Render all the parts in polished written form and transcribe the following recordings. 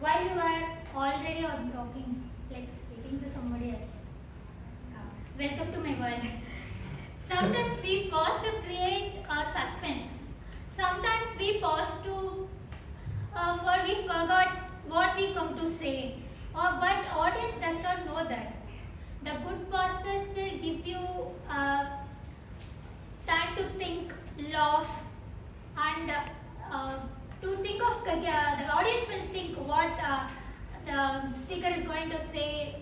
while you are already on talking, like speaking to somebody else. Welcome to my world. Sometimes we pause to create suspense. Sometimes we pause to, for we forgot what we come to say. But audience does not know that. The good pauses will give you time to think, laugh, and to think of the audience will think what the speaker is going to say.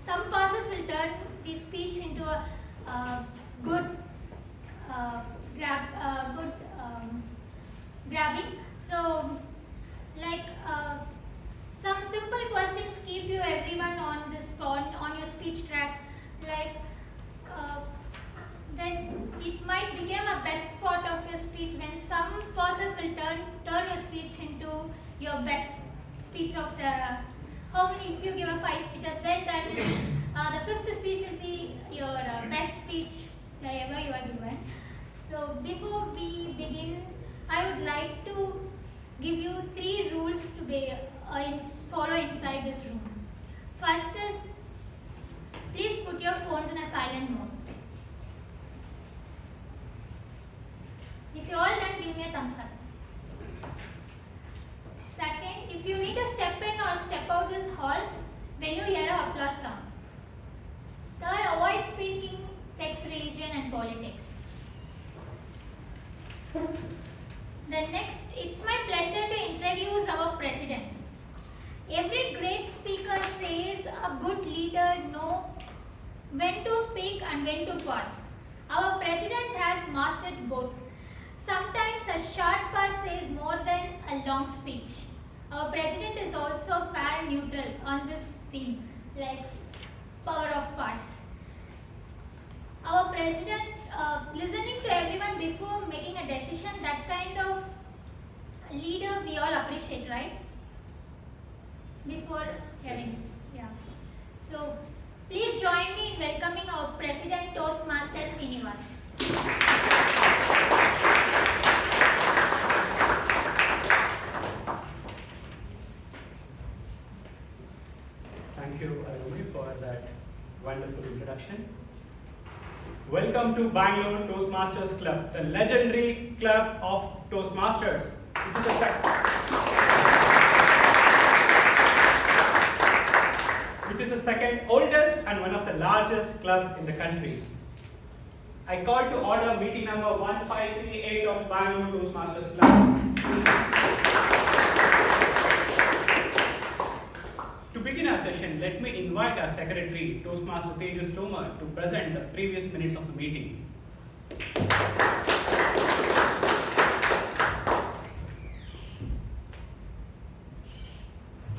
Some pauses will turn the speech into a good good grabbing. So, like some simple questions keep you everyone on this on your speech track. Like then it might become a best part of your speech when some pauses will turn your speech into your best speech of the. How many? If you give a 5 speeches, then the 5th speech will be your best speech ever you are given. So before we begin, I would like to give you 3 rules to be follow inside this room. First is, please put your phones in a silent mode. If you all done, give me a thumbs up. Second, if you need to step in or step out this hall when you hear an applause sound. Third, avoid speaking sex, religion and politics. The next, it's my pleasure to introduce our president. Every great speaker says a good leader knows when to speak and when to pause. Our president has mastered both. Sometimes a short pause says more than a long speech. Our president is also fair and neutral on this theme, like power of pause. Our president listening to everyone before making a decision, that kind of leader we all appreciate, right? Before having, yeah. So please join me in welcoming our President Toastmasters Srinivas. Thank you, Arumi, for that wonderful introduction. Welcome to Bangalore Toastmasters Club, the legendary club of Toastmasters, which is the second oldest and one of the largest club in the country. I call to order meeting number 1538 of Bangalore Toastmasters Club. To begin our session, let me invite our secretary, Toastmaster Tejas Tomar, to present the previous minutes of the meeting.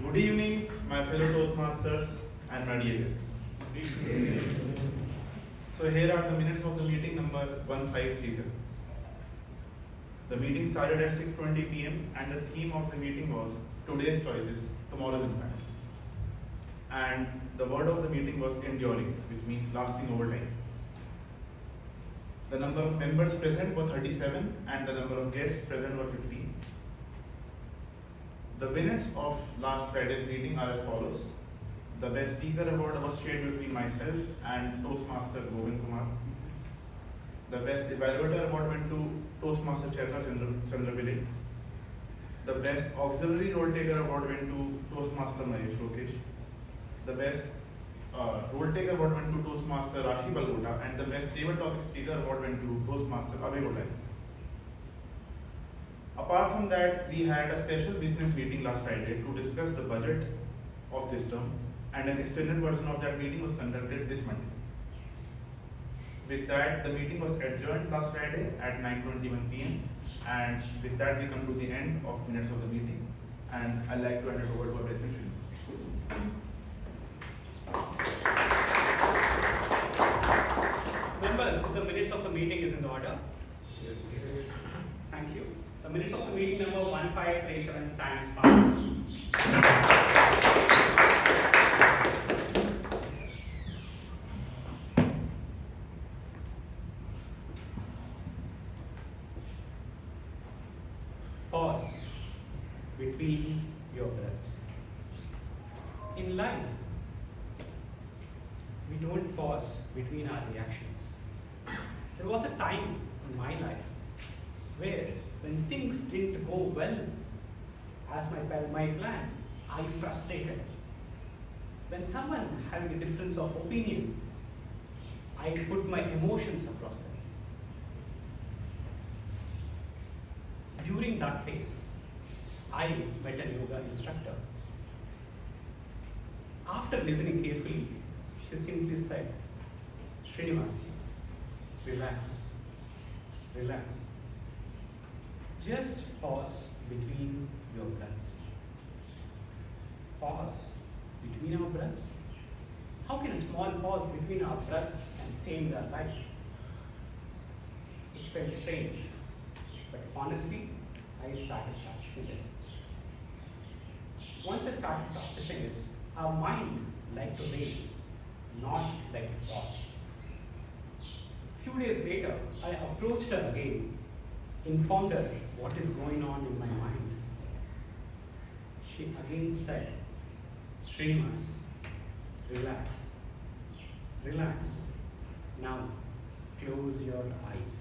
Good evening, my fellow Toastmasters and my dear guests. So here are the minutes of the meeting number 1537. The meeting started at 6:20 p.m. and the theme of the meeting was Today's Choices, Tomorrow's Impact. And the word of the meeting was enduring, which means lasting over time. The number of members present were 37 and the number of guests present were 15. The winners of last Friday's meeting are as follows. The Best Speaker Award was shared between myself and Toastmaster Govind Kumar. The Best Evaluator Award went to Toastmaster Chaitra Chandravile. The Best Auxiliary Role Taker Award went to Toastmaster Mahesh Lokesh. The Best Role Taker Award went to Toastmaster Rashi Balgota, and the Best Table Topic Speaker Award went to Toastmaster Abhay Godai. Apart from that, we had a special business meeting last Friday to discuss the budget of this term, and an extended version of that meeting was conducted this Monday. With that, the meeting was adjourned last Friday at 9:21 p.m. and with that we come to the end of minutes of the meeting, and I'd like to hand it over to our president. Members, the minutes of the meeting is in order. Yes. Thank you. The minutes of the meeting number 1537 stands passed. Pause between your breaths. in life, we don't pause between our reactions. There was a time in my life where when things didn't go well as my plan, I frustrated. When someone had a difference of opinion, I put my emotions across them. During that phase, I met a yoga instructor. After listening carefully, she simply said, Srinivas, relax, relax. Just pause between your breaths. Pause between our breaths? How can a small pause between our breaths and change our life? It felt strange, but honestly, I started practicing it. Once I started practicing it, our mind like to race, not like to pause. Few days later, I approached her again, informed her what is going on in my mind. She again said, Srinivas, relax, relax. Now, close your eyes.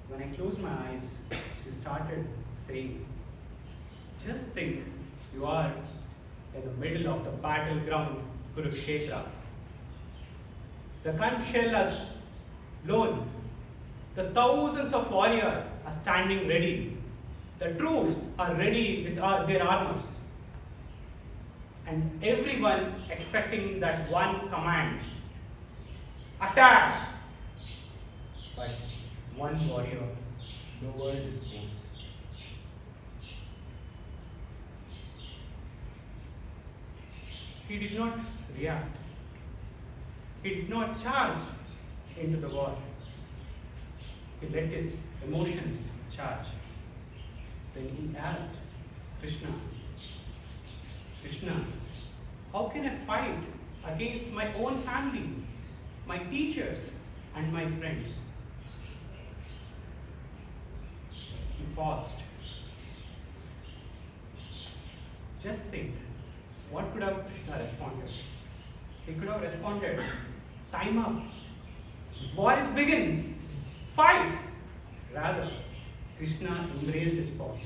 When I closed my eyes, she started saying, just think you are in the middle of the battleground, Kurukshetra. The conch shell has blown. The thousands of warriors are standing ready. The troops are ready with their armors. And everyone expecting that one command, attack! But one warrior lowered his force. He did not react. He did not charge into the war. He let his emotions charge. Then he asked Krishna, Krishna, how can I fight against my own family, my teachers, and my friends? He paused. Just think, what could have Krishna responded? He could have responded, time up, war is begin, fight. Rather, Krishna embraced his pause.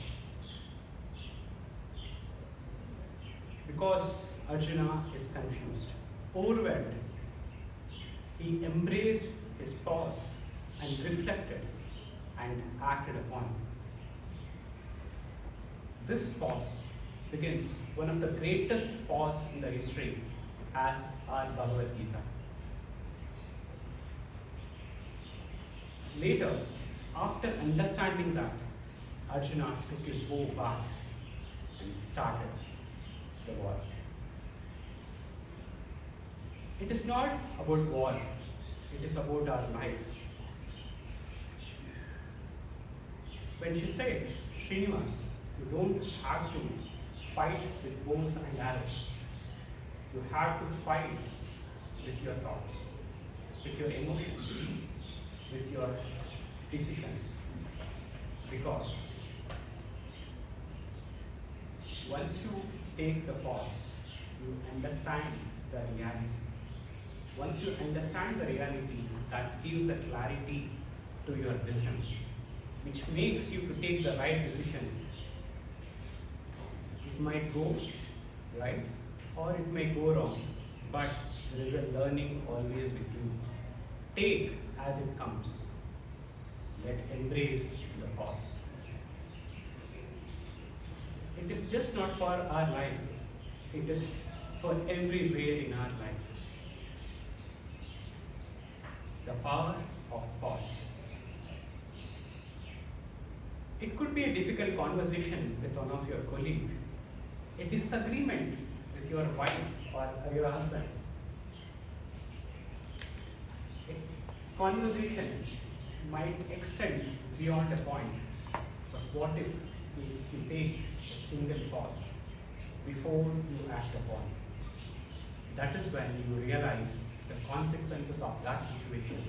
Because Arjuna is confused, overwhelmed, he embraced his pause and reflected and acted upon. This pause begins one of the greatest pause in the history as our Bhagavad Gita. Later, after understanding that, Arjuna took his bow back and started the war. It is not about war, it is about our life. When she said, Srinivas, you don't have to fight with bows and arrows. You have to fight with your thoughts, with your emotions, with your decisions. Because once you take the pause, you understand the reality. Once you understand the reality, that gives a clarity to your wisdom, which makes you to take the right decision. It might go right or it may go wrong, but there is a learning always with you. Take as it comes. Yet embrace the pause. It is just not for our life, it is for everywhere in our life. The power of pause. It could be a difficult conversation with one of your colleagues, a disagreement with your wife or your husband. A conversation might extend beyond a point, but what if you take a single pause before you act upon? That is when you realize the consequences of that situation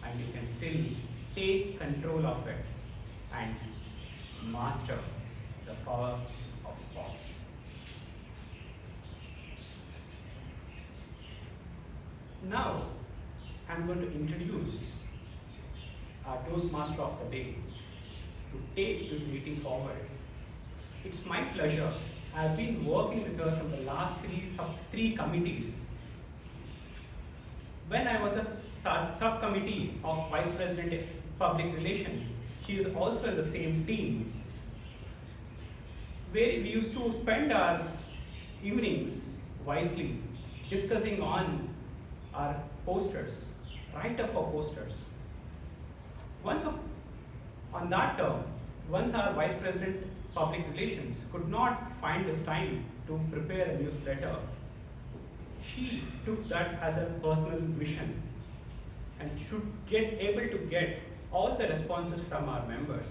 and you can still take control of it and master the power of pause. Now, I'm going to introduce our Toastmaster of the day to take this meeting forward. It's my pleasure. I've been working with her from the last three committees. When I was a subcommittee of Vice President Public Relations, she is also in the same team, where we used to spend our evenings wisely discussing on our posters, write-up for posters. Once on that term, once our Vice President Public Relations could not find this time to prepare a newsletter, she took that as a personal mission and should get able to get all the responses from our members,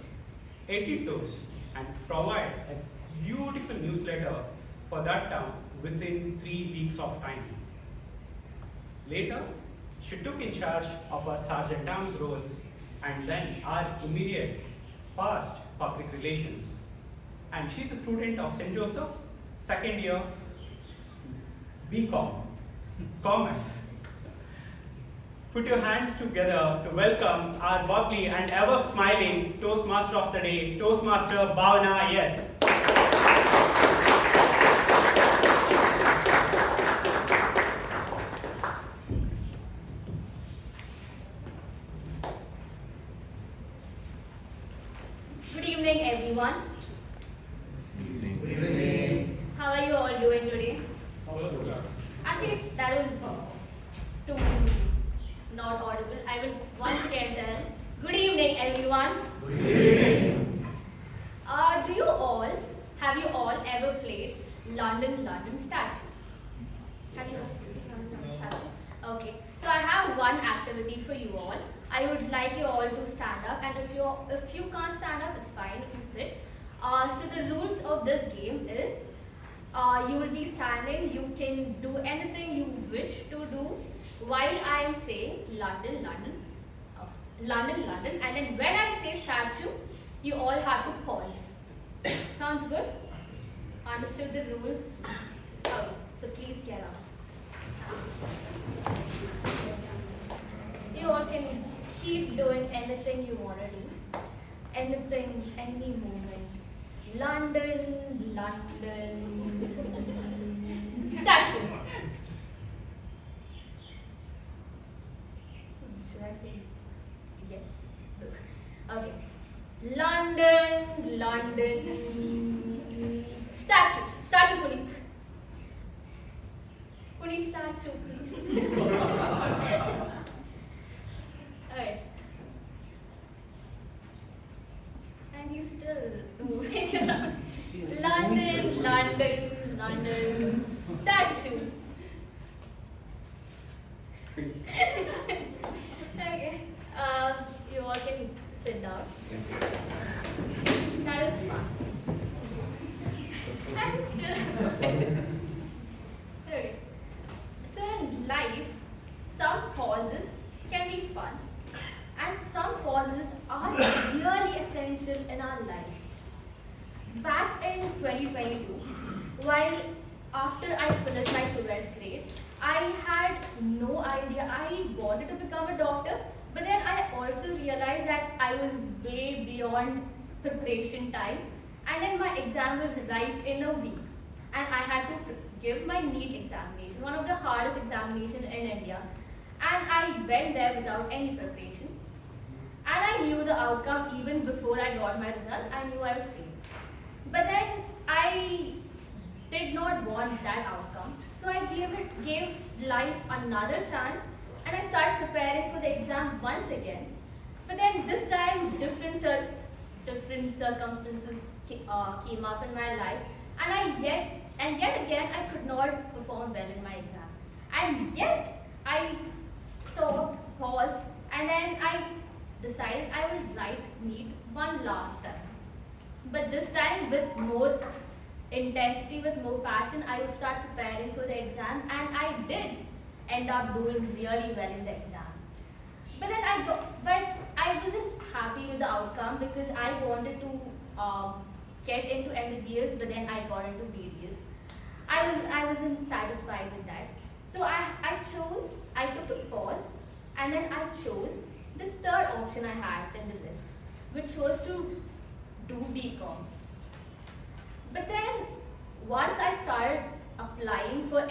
edit those, and provide a beautiful newsletter for that term within 3 weeks of time. Later, she took in charge of our Sergeant Arms role and then our immediate past public relations. And she's a student of St. Joseph, second year BCom, Commerce. Put your hands together to welcome our bubbly and ever smiling Toastmaster of the day, Toastmaster Bhavana, yes. Good evening, everyone. Good evening. How are you all doing today? Actually, that was too not audible. I will once again tell. Good evening, everyone. Good evening. Have you all ever played London Statue? Have you London Statue? Okay. So I have one activity for you all. I would like you all to stand up, and if you can't stand up, it's fine if you sit. So the rules of this game is you will be standing. You can do anything you wish to do while I am saying London, London, and then when I say statue, you all have to pause. Sounds good? Understood the rules? Okay, so please get up. You all can keep doing anything you want to do. Anything, any moment. London, statue. Should I say yes? Okay. London, statue. Statue, Puneet. Puneet, statue, please. Alright. And he's still moving around. London, statue. Okay. You all can sit down. That is fun. That is still. Okay. So in life, some pauses can be fun, and some pauses are really essential in our lives. Back in 2022, while after I finished my 12th grade, I had no idea. I wanted to become a doctor, but then I also realized that I was way beyond preparation time, and then my exam was right in a week, and I had to give my NEET examination, one of the hardest examinations in India, and I went there without any preparation, and I knew the outcome even before I got my result. I knew I would fail. But then I did not want that outcome, so I gave life another chance, and I started preparing for the exam once again. But then this time, different circumstances came up in my life, and yet again I could not perform well in my exam, and yet I stopped, paused, and then I decided I will write NEET one last time. But this time with more intensity, with more passion, I would start preparing for the exam, and I did end up doing really well in the exam. But then I wasn't happy with the outcome because I wanted to get into MBBS, but then I got into BBS. I wasn't satisfied with that. So I took a pause, and then I chose the third option I had in the list, which was to do BCom. But then once I started applying for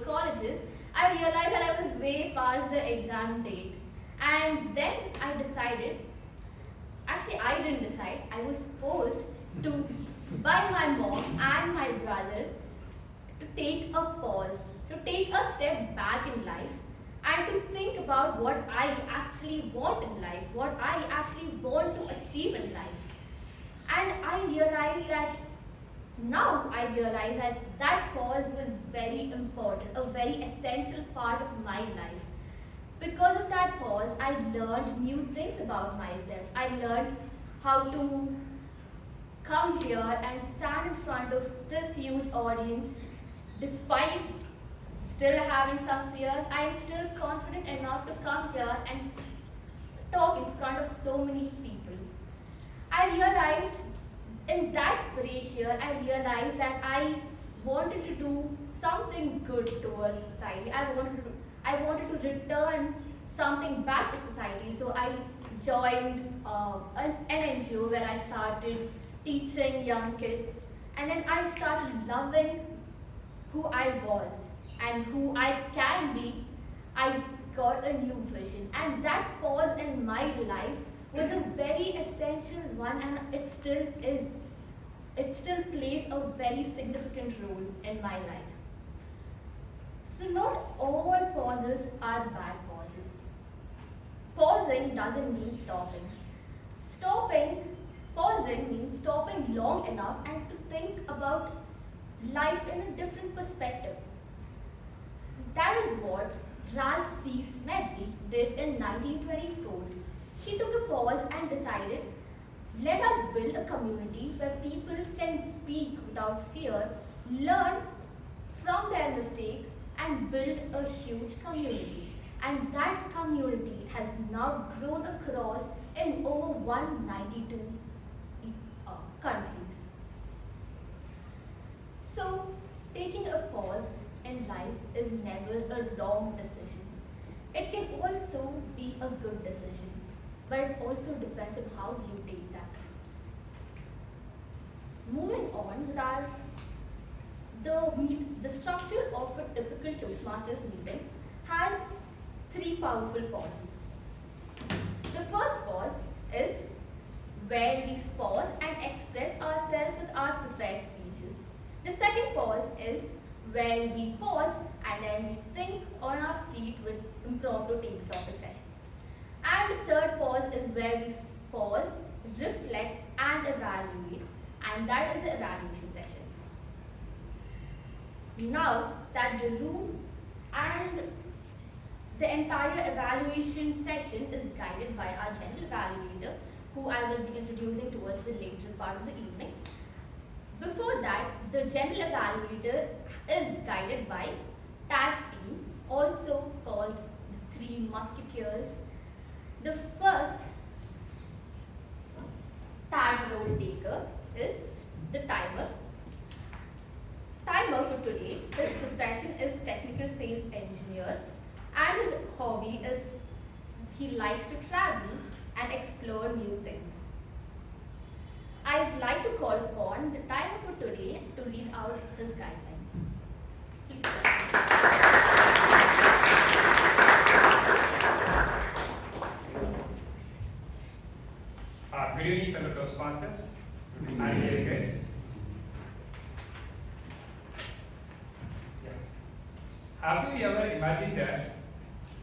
colleges, I realized that I was way past the exam date. And then I decided, actually I didn't decide, I was forced to by my mom and my brother to take a pause, to take a step back in life and to think about what I actually want in life, what I actually want to achieve in life. And I realize that that pause was very important, a very essential part of my life. Because of that pause, I learned new things about myself. I learned how to come here and stand in front of this huge audience. Despite still having some fear, I am still confident enough to come here and talk in front of so many people. I realized in that break here, I realized that I wanted to do something good towards society. I wanted to return something back to society. So I joined an NGO where I started teaching young kids, and then I started loving who I was and who I can be. I got a new vision, and that pause in my life was a very essential one, and it still is. It still plays a very significant role in my life. So not all pauses are bad pauses. Pausing doesn't mean stopping. Pausing means stopping long enough and to think about life in a different perspective. That is what Ralph C. Smedley did in 1924. He took a pause and decided, let us build a community where people can speak without fear, learn from their mistakes, and build a huge community. And that community has now grown across in over 192 countries. So, taking a pause in life is never a wrong decision. It can also be a good decision, but it also depends on how you take that. Moving on with the structure of a typical Toastmasters meeting has three powerful pauses. The first pause is where we pause and express ourselves with our prepared speeches. The second pause is where we pause and then we think on our feet with impromptu table topic session. And the third pause is where we pause, reflect and evaluate, and that is the evaluation session. Now that the room and the entire evaluation session is guided by our general evaluator, who I will be introducing towards the later part of the evening. Before that, the general evaluator is guided by tag team, also called the Three Musketeers. The first tag role taker is the timer. Timer for today, his profession is technical sales engineer, and his hobby is he likes to travel and explore new things. I'd like to call upon the timer for today to read out his guidelines. Please. Good evening, fellow Toastmasters and dear guests. Have you ever imagined that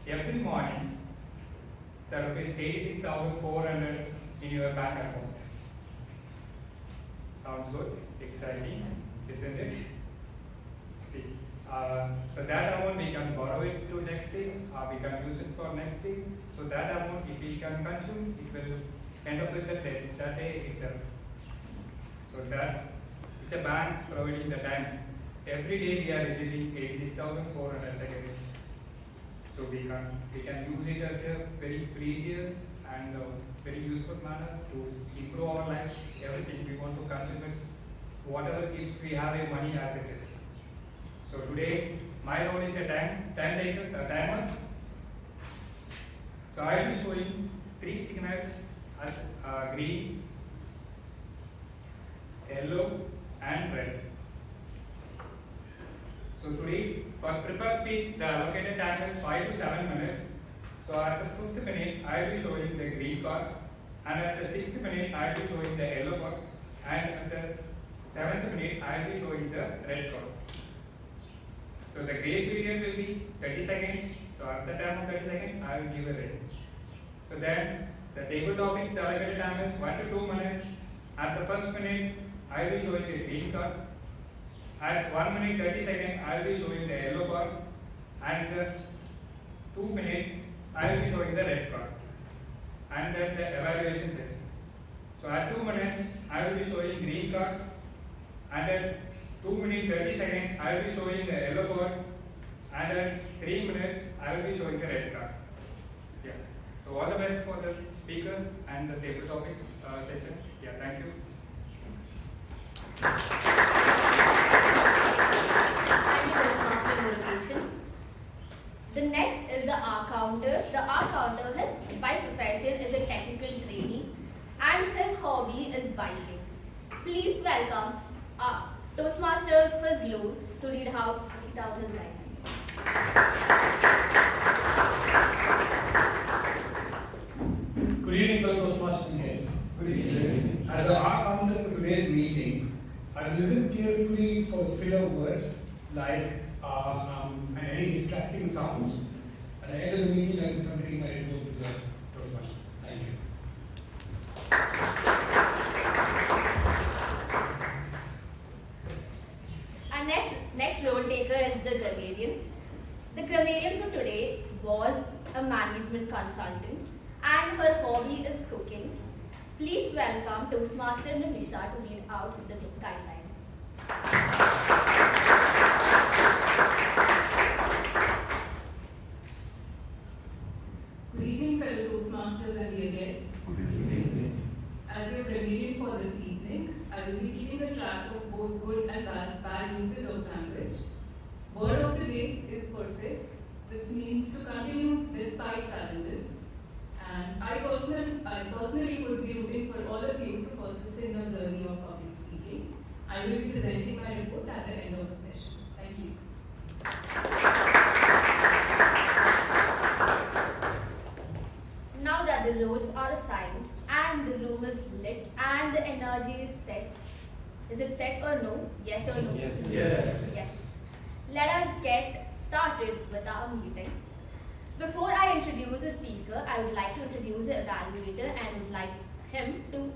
every morning there is 86,400 in your bank account? Sounds good, exciting, isn't it? See, so that amount we can borrow it to next thing, we can use it for next thing. So that amount, if we can consume, it will end up with the debt that day itself. So that it's a bank providing the time. Every day we are receiving 86,400 seconds. So we can use it as a very precious and very useful manner to improve our life. Everything we want to consume it, whatever if we have a money as it is. So today, my role is a timer. So I will be showing 3 signals as green, yellow, and red. So today, for prepared speech, the allocated time is 5 to 7 minutes. So at the 5th minute, I will be showing the green card, and at the 6th minute, I will be showing the yellow card, and at the 7th minute, I will be showing the red card. So the grace period will be 30 seconds. So at the time of 30 seconds, I will give a red. So then the table topics allocated time is 1 to 2 minutes. At the first minute, I will be showing the green card. At 1 minute 30 seconds, I will be showing the yellow card. And the 2 minute, I will be showing the red card. And then the evaluation session. So at 2 minutes, I will be showing green card. And at 2 minutes 30 seconds, I will be showing the yellow card. And at 3 minutes, I will be showing the red card. Yeah. So all the best for the speakers and the table topic session. Yeah, thank you. Thank you for this master motivation. The next is the R counter. The R counter, his by profession is a technical trainee and his hobby is biking. Please welcome Toastmaster Fazlur to read out his guidelines. Good evening, fellow Toastmasters and guests. Good evening. As an R counter for today's meeting, I listened carefully for the filler words like and any distracting sounds. At the end of the meeting, I was submitting my report to the Toastmaster. Thank you. Our next role taker is the grammarian. The grammarian for today was a management consultant and her hobby is cooking. Please welcome Toastmaster Nimisha to read out the guidelines. Good evening, fellow Toastmasters and dear guests. As your grammarian for this evening, I will be keeping a track of both good and bad usage of language. Word of the day is persist, which means to continue despite challenges. And I personally would be rooting for all of you to persist in your journey of public speaking. I will be presenting my report at the end of the session. Thank you. Now that the roles are assigned and the room is lit and the energy is set, is it set or no? Yes or no? Yes. Yes. Let us get started with our meeting. Before I introduce the speaker, I would like to introduce the evaluator and would like him to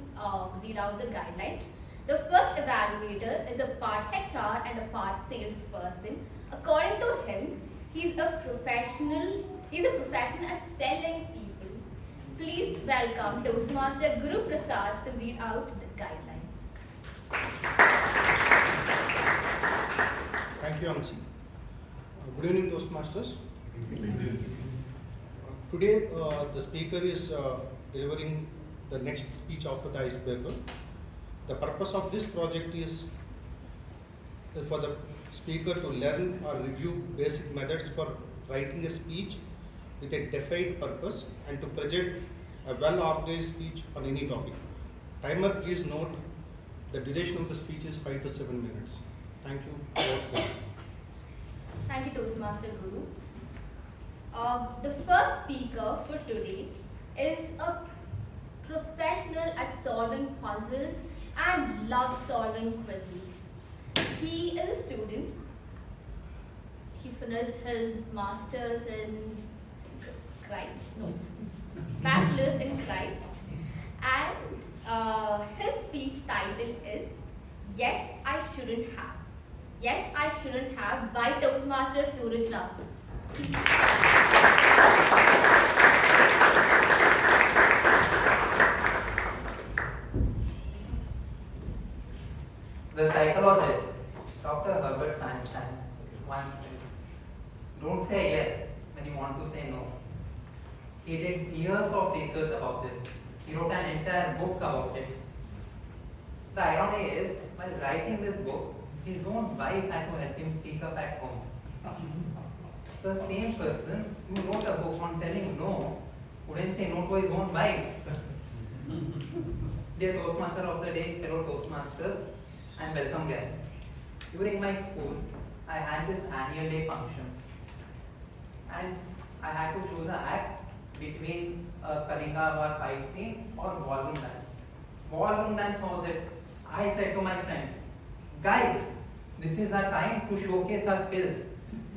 read out the guidelines. The first evaluator is a part HR and a part salesperson. According to him, he's a professional at selling people. Please welcome Toastmaster Guru Prasad to read out the guidelines. Thank you, Amsi. Good evening, Toastmasters. Today, the speaker is delivering the next speech after the icebreaker. The purpose of this project is for the speaker to learn or review basic methods for writing a speech with a defined purpose and to present a well-organized speech on any topic. Timer, please note the duration of the speech is 5 to 7 minutes. Thank you. Thank you, Toastmaster Guru. The first speaker for today is a professional at solving puzzles and loves solving quizzes. He is a student. He finished his master's in bachelor's in Christ. And his speech title is Yes, I Shouldn't Have. Yes, I Shouldn't Have by Toastmaster Suraj Rao. The psychologist, Dr. Herbert Feinstein, once said, "Don't say yes when you want to say no." He did years of research about this. He wrote an entire book about it. The irony is, while writing this book, his own wife had to help him speak up at home. The same person who wrote a book on telling no wouldn't say no to his own wife. Dear Toastmaster of the day, fellow Toastmasters, and welcome guests. During my school, I had this annual day function, and I had to choose an act between a Kalinga war fight scene or ballroom dance. Ballroom dance was it. I said to my friends, guys, this is our time to showcase our skills.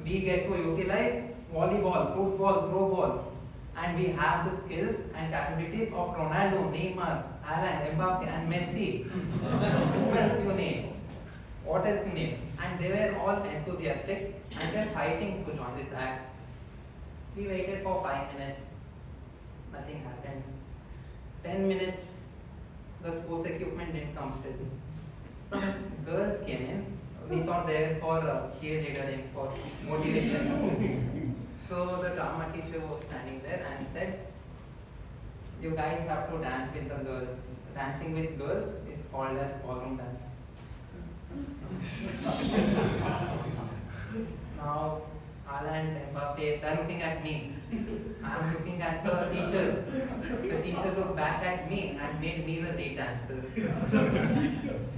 We get to utilize volleyball, football, throw ball, and we have the skills and capabilities of Ronaldo, Neymar, Alan, Mbappe, and Messi. Who else you name? What else you name? And they were all enthusiastic and were fighting to join this act. We waited for 5 minutes. Nothing happened. 10 minutes. The sports equipment didn't come still. Some girls came in. We thought they were for cheerleading, for motivation. So the drama teacher was standing there and said, you guys have to dance with the girls. Dancing with girls is called as ballroom dance. Now, Alan and Mbappe, they're looking at me. I'm looking at the teacher. The teacher looked back at me and made me the lead dancer.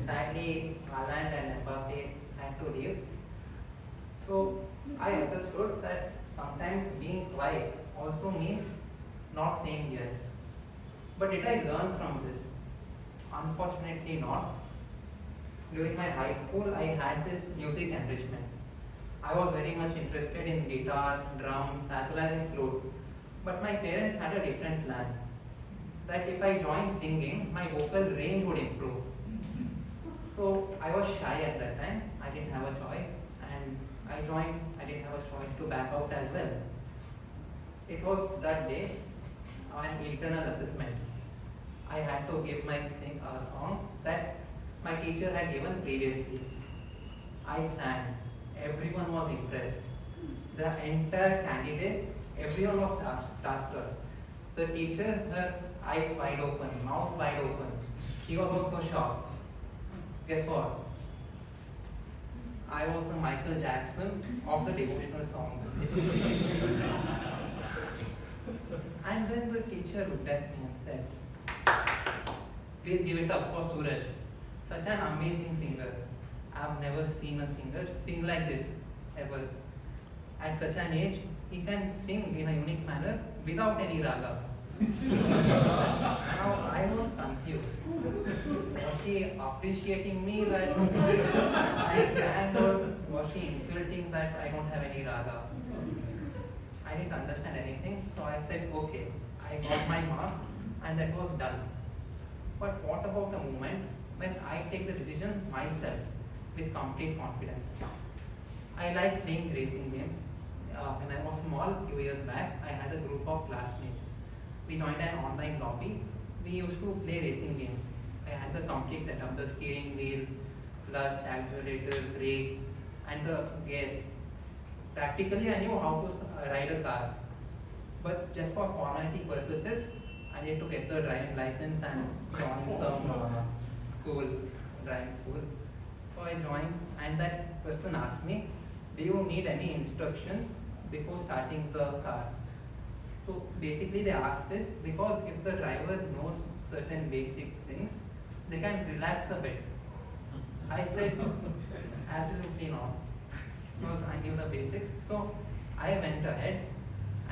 Sadly, Alan and Mbappe had to leave. So I understood that sometimes being quiet also means not saying yes. But did I learn from this? Unfortunately not. During my high school, I had this music enrichment. I was very much interested in guitar, drums, as well as in flute. But my parents had a different plan. That if I joined singing, my vocal range would improve. So I was shy at that time. I didn't have a choice. And I joined, I didn't have a choice to back out as well. It was that day, an internal assessment. I had to give my song that my teacher had given previously. I sang. Everyone was impressed. The entire candidates, everyone was starstruck. The teacher, her eyes wide open, mouth wide open. He was also shocked. Guess what? I was the Michael Jackson of the devotional song. And then the teacher looked at me and said, please give it up for Suraj. Such an amazing singer. I've never seen a singer sing like this, ever. At such an age, he can sing in a unique manner without any raga. Now I was confused. Was she appreciating me that I sang, or was she insulting that I don't have any raga? I didn't understand anything, so I said, okay. I got my marks and that was done. But what about the moment when I take the decision myself with complete confidence? I like playing racing games. When I was small, a few years back, I had a group of classmates. We joined an online lobby. We used to play racing games. I had the complete setup, the steering wheel, clutch, accelerator, brake, and the gears. Practically, I knew how to ride a car. But just for formality purposes, I need to get the driving license and join some driving school. So I joined, and that person asked me, do you need any instructions before starting the car? So basically they asked this because if the driver knows certain basic things, they can relax a bit. I said, absolutely not, because I knew the basics. So I went ahead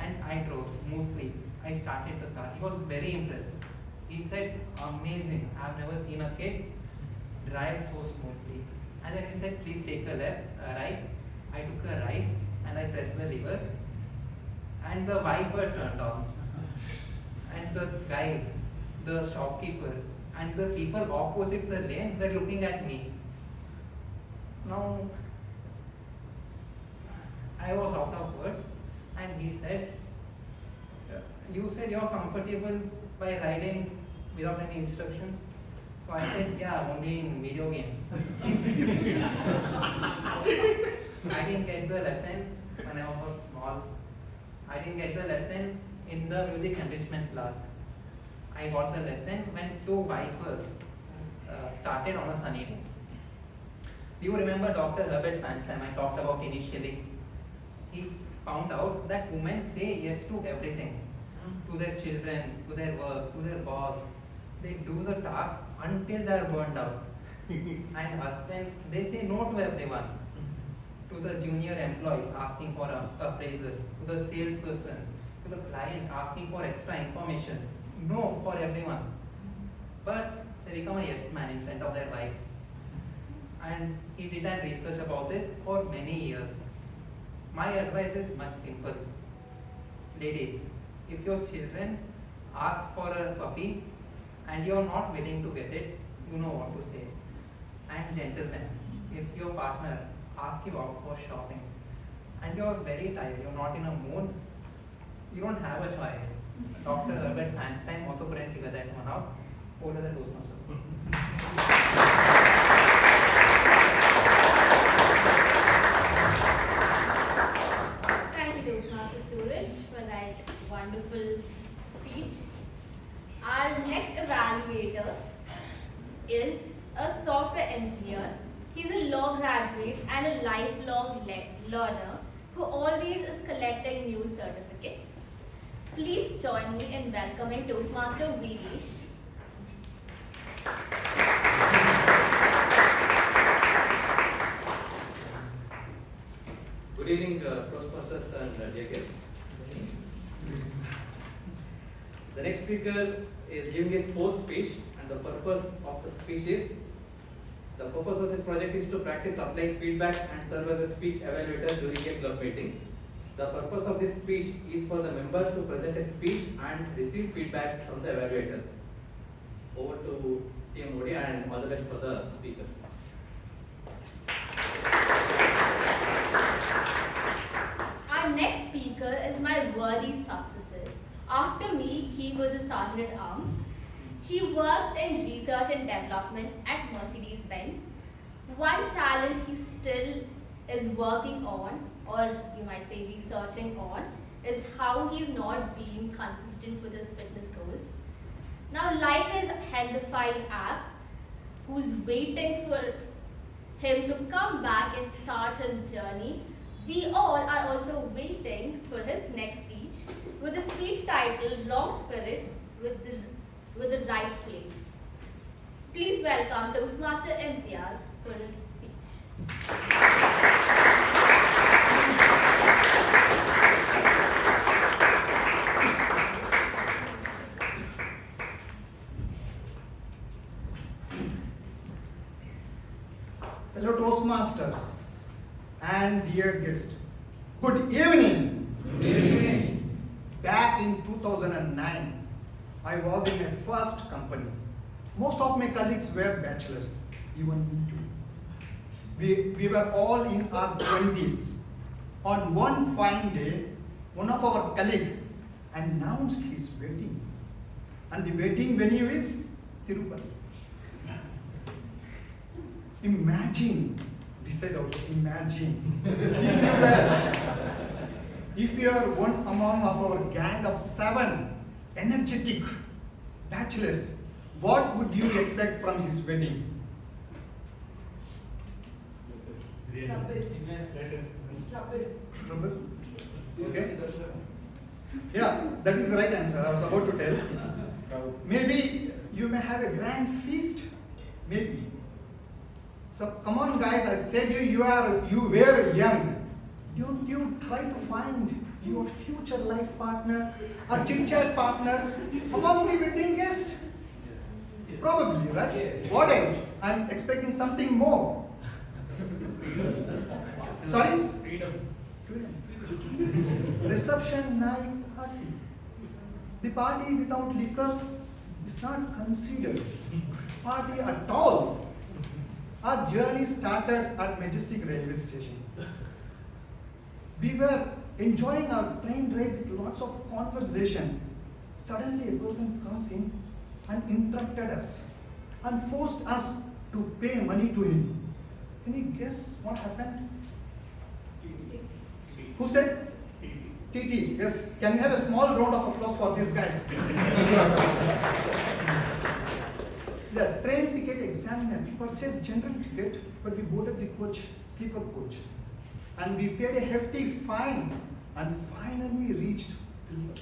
and I drove smoothly. I started the car. He was very impressed. He said, amazing, I've never seen a kid drive so smoothly. And then he said, please take a right. I took a right and I pressed the lever and the wiper turned on. And the guy, the shopkeeper, and the people opposite the lane were looking at me. Now, I was out of words and he said, you said you're comfortable by riding without any instructions? So I said, yeah, only in video games. I didn't get the lesson when I was so small. I didn't get the lesson in the music enrichment class. I got the lesson when two vipers started on a sunny day. Do you remember Dr. Herbert Feinstein I talked about initially? He found out that women say yes to everything, to their children, to their work, to their boss. They do the task until they are burned out. And husbands, they say no to everyone. To the junior employees asking for a appraisal, to the salesperson, to the client asking for extra information. No for everyone. But they become a yes man in front of their wife. And he did an research about this for many years. My advice is much simple. Ladies, if your children ask for a puppy and you are not willing to get it, you know what to say. And gentlemen, if your partner asks you out for shopping and you are very tired, you are not in a mood, you don't have a choice. Dr. Herbert Feinstein also couldn't figure that one out. Over the Toastmasters. Thank you, Toastmaster Suraj, for that wonderful speech. Our next evaluator is a software engineer. He's a law graduate and a lifelong learner who always is collecting new certificates. Please join me in welcoming Toastmaster Videsh. Good evening, Toastmasters and dear guests. The next speaker is giving his fourth speech, and the purpose of the speech is, the purpose of this project is to practice applying feedback and serve as a speech evaluator during a club meeting. The purpose of this speech is for the member to present a speech and receive feedback from the evaluator. Over to PM Modi, and all the best for the speaker. Our next speaker is my worthy successor. After me, he was a sergeant at arms. He works in research and development at Mercedes-Benz. One challenge he still is working on, or you might say researching on, is how he's not being consistent with his fitness goals. Now, like his Healthify app, who's waiting for him to come back and start his journey, we all are also waiting for his next speech, with a speech titled Wrong Spirit with the Right Place. Please welcome Toastmaster Imtiaz for his speech. Fellow Toastmasters and dear guest, good evening. Good evening. Back in 2009, I was in my first company. Most of my colleagues were bachelors, even me too. We were all in our 20s. On one fine day, one of our colleagues announced his wedding. And the wedding venue is Tirupati. Imagine, this said also, imagine. If you are one among our gang of 7 energetic bachelors, what would you expect from his wedding? Trouble? Okay. Yeah, that is the right answer. I was about to tell. Maybe you may have a grand feast. Maybe. So come on, guys. I said you were young. Don't you try to find your future life partner or chit-chat partner among the wedding guests? Probably, right? Yes. What else? I'm expecting something more. Sorry? Freedom. Reception night party. The party without liquor is not considered party at all. Our journey started at Majestic Railway Station. We were enjoying our train ride with lots of conversation. Suddenly a person comes in and interrupted us and forced us to pay money to him. Can you guess what happened? Who said? TT. Yes. Can we have a small round of applause for this guy? The train ticket examiner, we purchased general ticket, but we boarded the coach, sleeper coach. And we paid a hefty fine and finally reached Tirupati.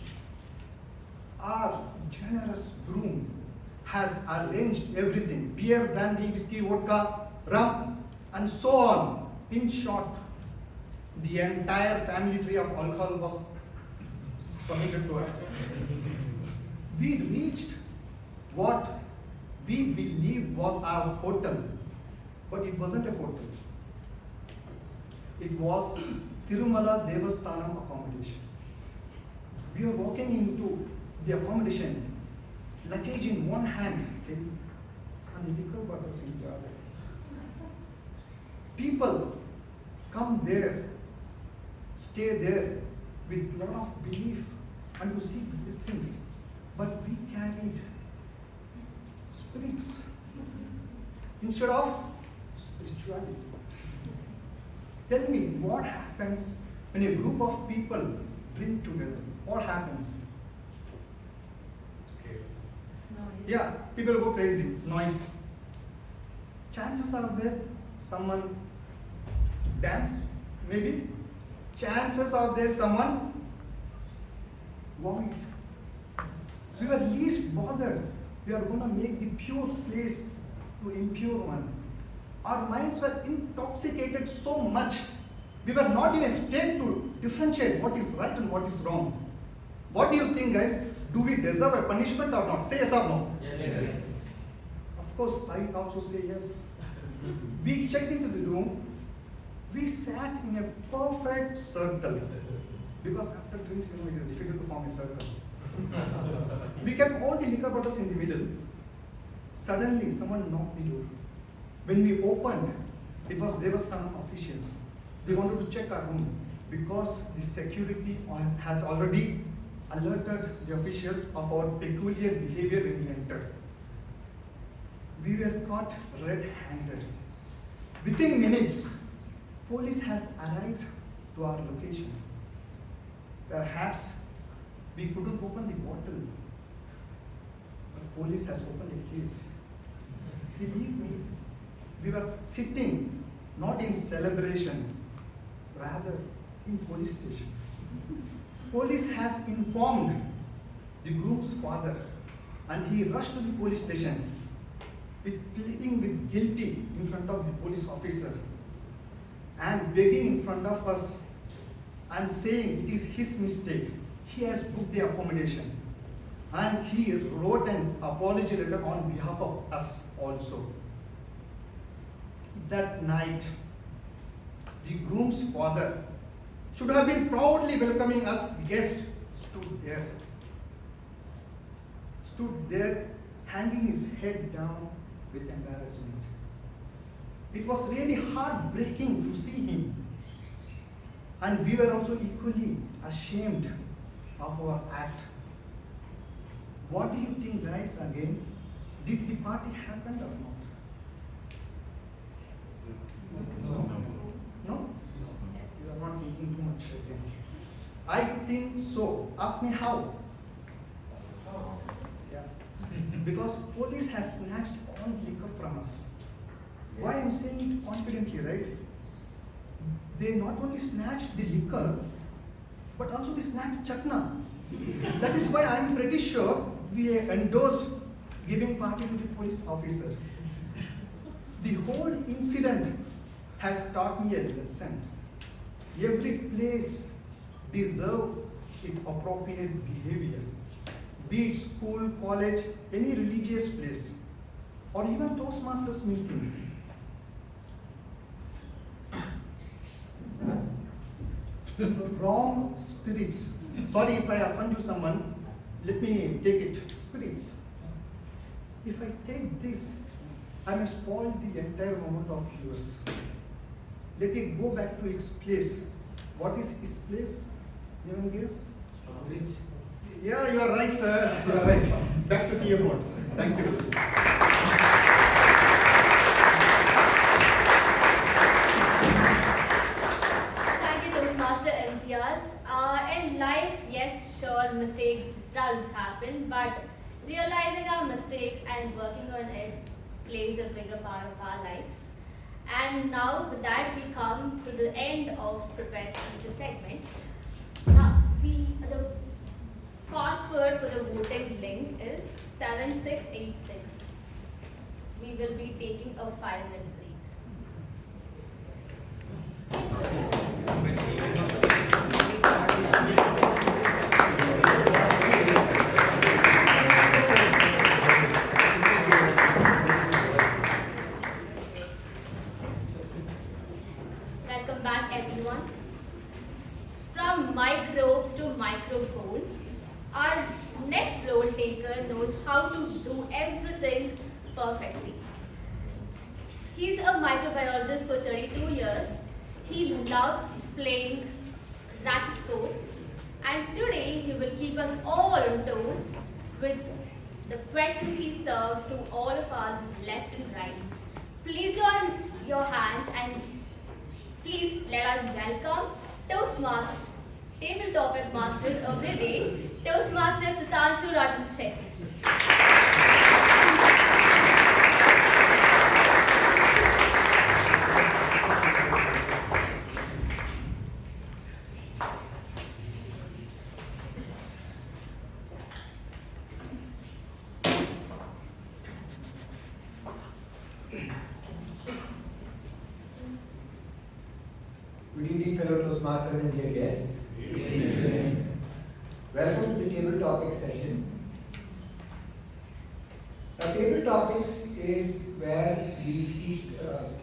Our generous groom has arranged everything: beer, brandy, whiskey, vodka, rum, and so on. In short, the entire family tree of alcohol was submitted to us. We reached what we believed was our hotel, but it wasn't a hotel. It was Tirumala Devasthanam accommodation. We were walking into the accommodation, luggage in one hand, and the liquor bottles in the other. People come there, stay there with a lot of belief and to seek blessings, but we carried spirits instead of spirituality. Tell me, what happens when a group of people drink together? What happens? Yeah, people go crazy, noise. Chances are there someone dance, maybe. Chances are there someone vomit. We were least bothered. We are going to make the pure place to impure one. Our minds were intoxicated so much, we were not in a state to differentiate what is right and what is wrong. What do you think, guys? Do we deserve a punishment or not? Say yes or no. Yes. Of course, I also say yes. We checked into the room. We sat in a perfect circle. Because after drinks, it is difficult to form a circle. We kept all the liquor bottles in the middle. Suddenly, someone knocked the door. When we opened, it was Devasthanam officials. They wanted to check our room because the security has already alerted the officials of our peculiar behavior when we entered. We were caught red-handed. Within minutes, police has arrived to our location. Perhaps we couldn't open the bottle, but police has opened a case. Believe me, we were sitting not in celebration, rather in police station. Police has informed the groom's father, and he rushed to the police station with pleading with guilty in front of the police officer and begging in front of us and saying it is his mistake. He has booked the accommodation and he wrote an apology letter on behalf of us also. That night, the groom's father should have been proudly welcoming us guests, stood there hanging his head down with embarrassment. It was really heartbreaking to see him, and we were also equally ashamed of our act. What do you think, guys, again? Did the party happen or not? No? You are not thinking too much, I think. I think so. Ask me how. Yeah. Because police has snatched all liquor from us. Why I'm saying it confidently, right? They not only snatched the liquor, but also they snatched chutney. That is why I'm pretty sure we endorsed giving party to the police officer. The whole incident has taught me a lesson. Every place deserves its appropriate behavior. Be it school, college, any religious place, or even Toastmasters meeting. Wrong spirits. Sorry if I offend you someone, let me take it. Spirits. If I take this, I will spoil the entire moment of yours. Let it go back to its place. What is its place? Anyone guess? Yeah, you are right, sir. You are right. Back to the airport. Thank you. Thank you, Toastmaster Imtiaz. In life, yes, sure, mistakes does happen, but Realizing our mistakes and working on it plays a bigger part of our lives. And now with that we come to the end of prepared speeches segment. Now the password for the voting link is 7686. We will be taking a 5-minute break. Welcome back everyone. From microbes to microphones, our next role taker knows how to do everything perfectly. He's a microbiologist for 32 years. He loves playing racket sports, and today he will keep us all on toes with the questions he serves to all of us left and right. Please join your hands and please let us welcome Toastmaster, Table Topic Master of the Day, Toastmaster Sitanshu Ratan Shetty. Good evening, fellow Toastmasters and dear guests. Good evening. Welcome to the Table Topics session. Now, Table Topics is where we speak,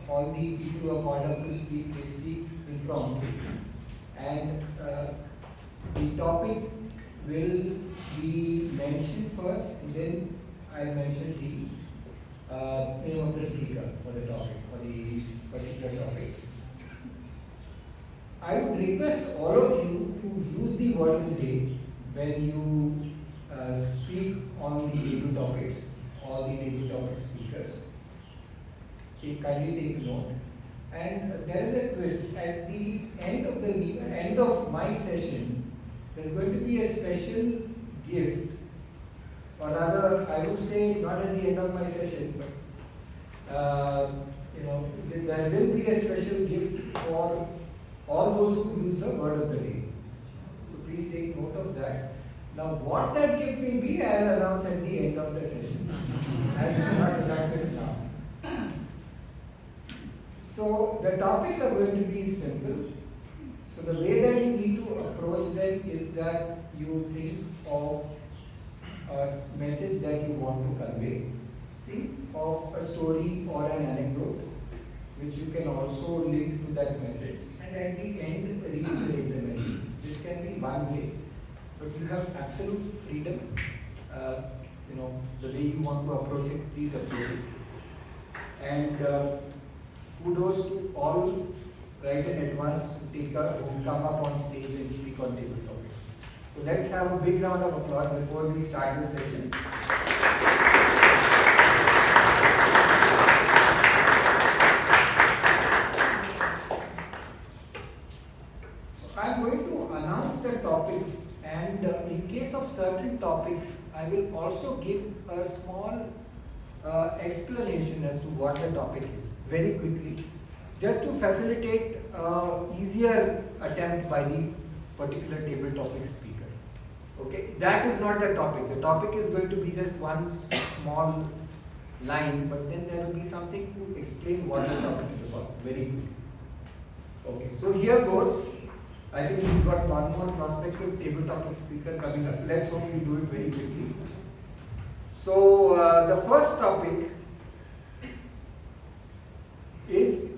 all the people who are called up to speak, they speak impromptu. And the topic will be mentioned first, and then I mention the name of the speaker for the topic, for the particular topic. I would request all of you to use the word of the day when you speak on the table topics or the table topic speakers. Kindly take note. And there is a twist. At the end of my session, there is going to be a special gift, or rather, I would say not at the end of my session, but there will be a special gift for all those who use the word of the day. So please take note of that. Now what that gift will be, I will announce at the end of the session. I will not announce it now. So the topics are going to be simple. So the way that you need to approach them is that you think of a message that you want to convey. Think of a story or an anecdote which you can also link to that message. And at the end, reiterate the message. This can be one way, but you have absolute freedom. The way you want to approach it, please approach it. And kudos to all right in advance who come up on stage and speak on table topics. So let's have a big round of applause before we start this session. I'm going to announce the topics, and in case of certain topics, I will also give a small explanation as to what the topic is very quickly, just to facilitate easier attempt by the particular table topic speaker. Okay, that is not the topic. The topic is going to be just one small line, but then there will be something to explain what the topic is about very quickly. Okay, so here goes. I think we've got one more prospective table topic speaker coming up. Let's hope we do it very quickly. So the first topic is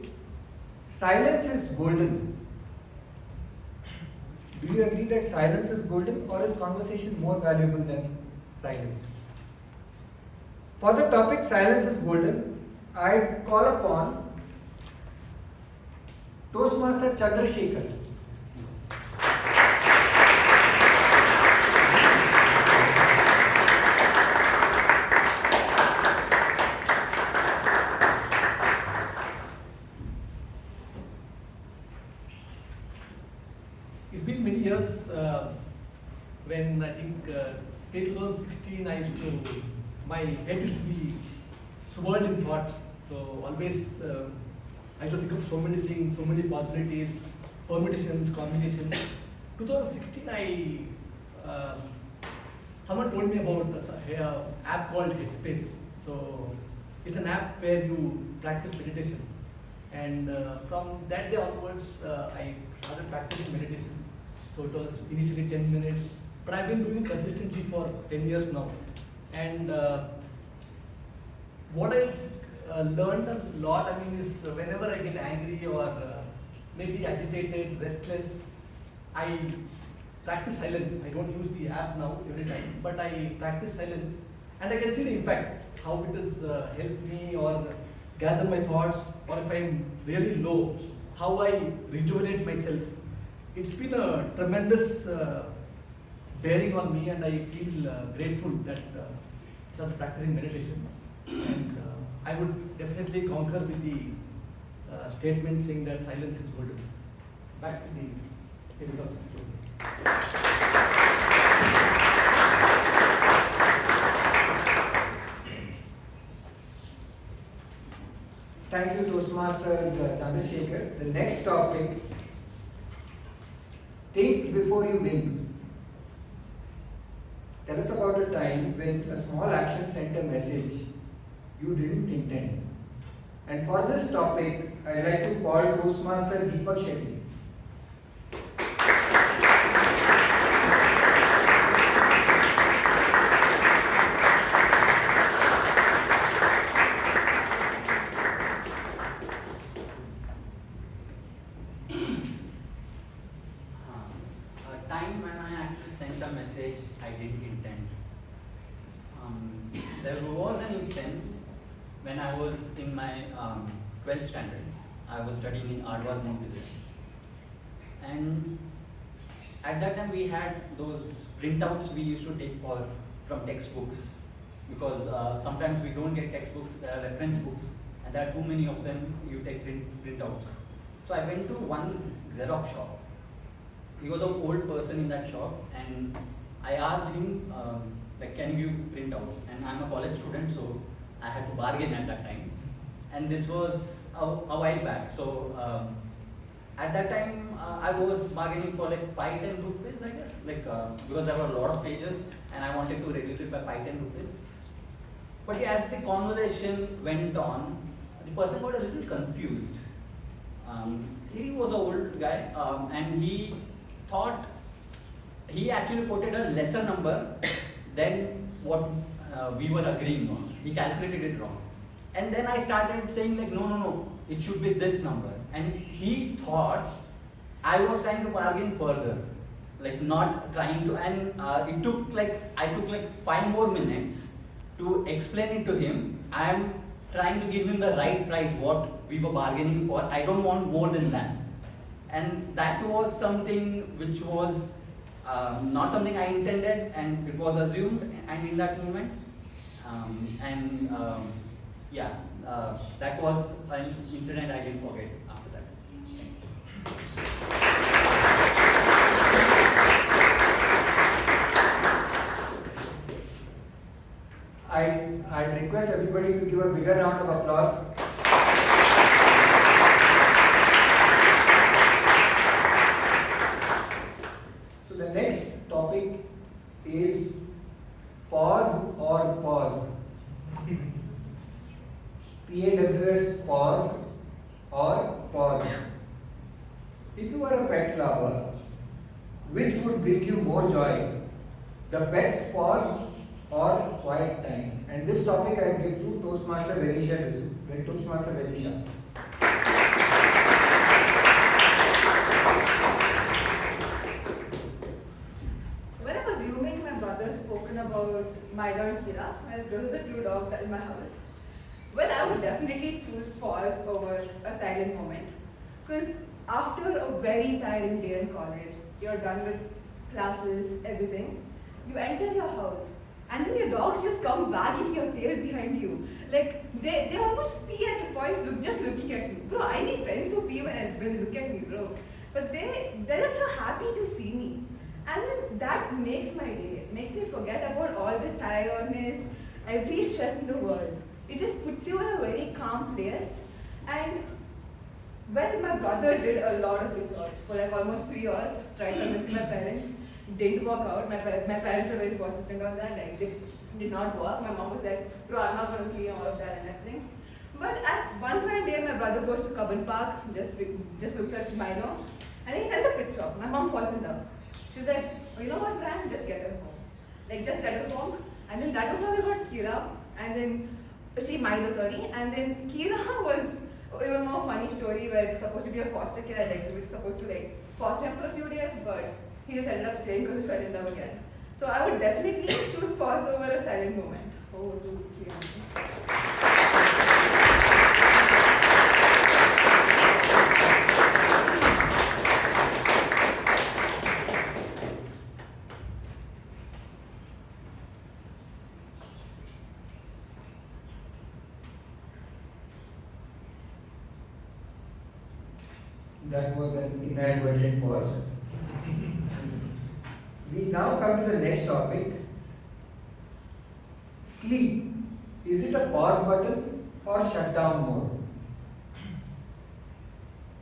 silence is golden. Do you agree that silence is golden, or is conversation more valuable than silence? For the topic silence is golden, I call upon Toastmaster Chandrasekhar. It's been many years when I think till 2016, my head used to be swirled in thoughts. So always I used to think of so many things, so many possibilities, permutations, combinations. 2016, someone told me about an app called Headspace. So it's an app where you practice meditation. And from that day onwards, I started practicing meditation. So it was initially 10 minutes, but I've been doing it consistently for 10 years now. And what I learned a lot, is whenever I get angry or maybe agitated, restless, I practice silence. I don't use the app now every time, but I practice silence and I can see the impact, how it has helped me or gather my thoughts, or if I'm really low, how I rejuvenate myself. It's been a tremendous bearing on me, and I feel grateful that I started practicing meditation. And I would definitely concur with the statement saying that silence is golden. Back to the Thank you, Toastmaster Chandrasekhar. The next topic, think before you win. Tell us about a time when a small action sent a message you didn't intend. And for this topic, I'd like to call Toastmaster Deepak Shetty. A time when I actually sent a message I didn't intend. There was an instance when I was in my 12th standard. I was studying in Adwas Montpellier. And at that time we had those printouts we used to take from textbooks, because sometimes we don't get textbooks, there are reference books, and there are too many of them, you take printouts. So I went to one Xerox shop. He was an old person in that shop, and I asked him, can you give printouts? And I'm a college student, so I had to bargain at that time. And this was a while back. So at that time, I was bargaining for 5-10 rupees, I guess, because there were a lot of pages, and I wanted to reduce it by 5-10 rupees. But yeah, as the conversation went on, the person got a little confused. He was an old guy, and he thought he actually quoted a lesser number than what we were agreeing on. He calculated it wrong. And then I started saying no, it should be this number. And he thought I was trying to bargain further, not trying to, and it took I took 5 more minutes to explain it to him. I am trying to give him the right price, what we were bargaining for. I don't want more than that. And that was something which was not something I intended, and it was assumed and in that moment. That was an incident I didn't forget after that. I request everybody to give a bigger round of applause. So the next topic is pause or pause. PAWS, pause or pause. If you are a pet lover, which would bring you more joy? The pet's pause or quiet time? And this topic I give to Toastmaster Velisha. Toastmaster Velisha. When I was grooming, my brother spoken about Milo and Kira, those are the 2 dogs that are in my house. Well, I would definitely choose pause over a silent moment. Because after a very tiring day in college, you're done with classes, everything, you enter your house, and then your dogs just come wagging your tail behind you. They almost pee at a point just looking at you. Bro, I need friends who pee when they look at me, bro. But they're just so happy to see me. And then that makes my day. It makes me forget about all the tiredness, every stress in the world. It just puts you in a very calm place. And well, my brother did a lot of research for like almost 3 years, tried convincing my parents, didn't work out. My parents were very persistent on that, like they did not work. My mom was like, bro, I'm not going to clean all of that and everything. But at one fine day, my brother goes to Cubbon Park, just looks at Milo, and he sends a picture. My mom falls in love. She's like, oh, you know what, Brian, just get her home. Like, just get her home. And then that was how we got Kira, and then, Milo, sorry. And then Kira was even more funny story where it was supposed to be a foster kid. We were supposed to like foster him for a few days, but he just ended up staying because he fell in love again. So I would definitely choose pause over a silent moment. Oh, That was an inadvertent pause. We now come to the next topic. Sleep. Is it a pause button or shutdown mode?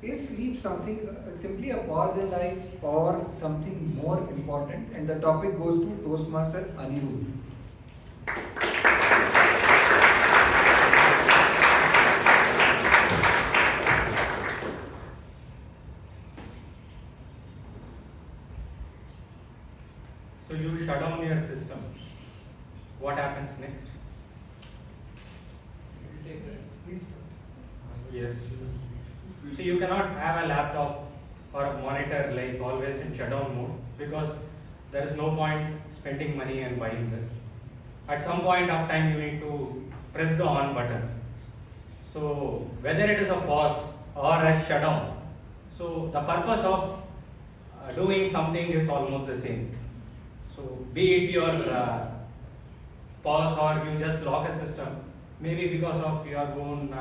Is sleep something simply a pause in life or something more important? And the topic goes to Toastmaster Anirudh. So you shut down your system. What happens next? Please. Yes. So you cannot have a laptop or a monitor like always in shutdown mode because there is no point spending money and buying them. At some point of time you need to press the on button. So whether it is a pause or a shutdown, so the purpose of doing something is almost the same. So be it your pause or you just lock a system, maybe because of your own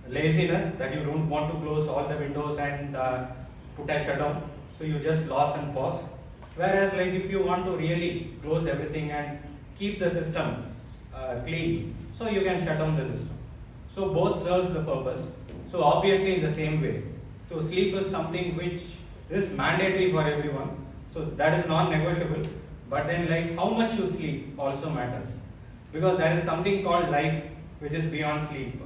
laziness that you don't want to close all the windows and put a shutdown, so you just close and pause. Whereas like if you want to really close everything and keep the system clean, so you can shut down the system. So both serves the purpose. So obviously in the same way. So sleep is something which is mandatory for everyone. So that is non-negotiable. But then like how much you sleep also matters. Because there is something called life which is beyond sleep.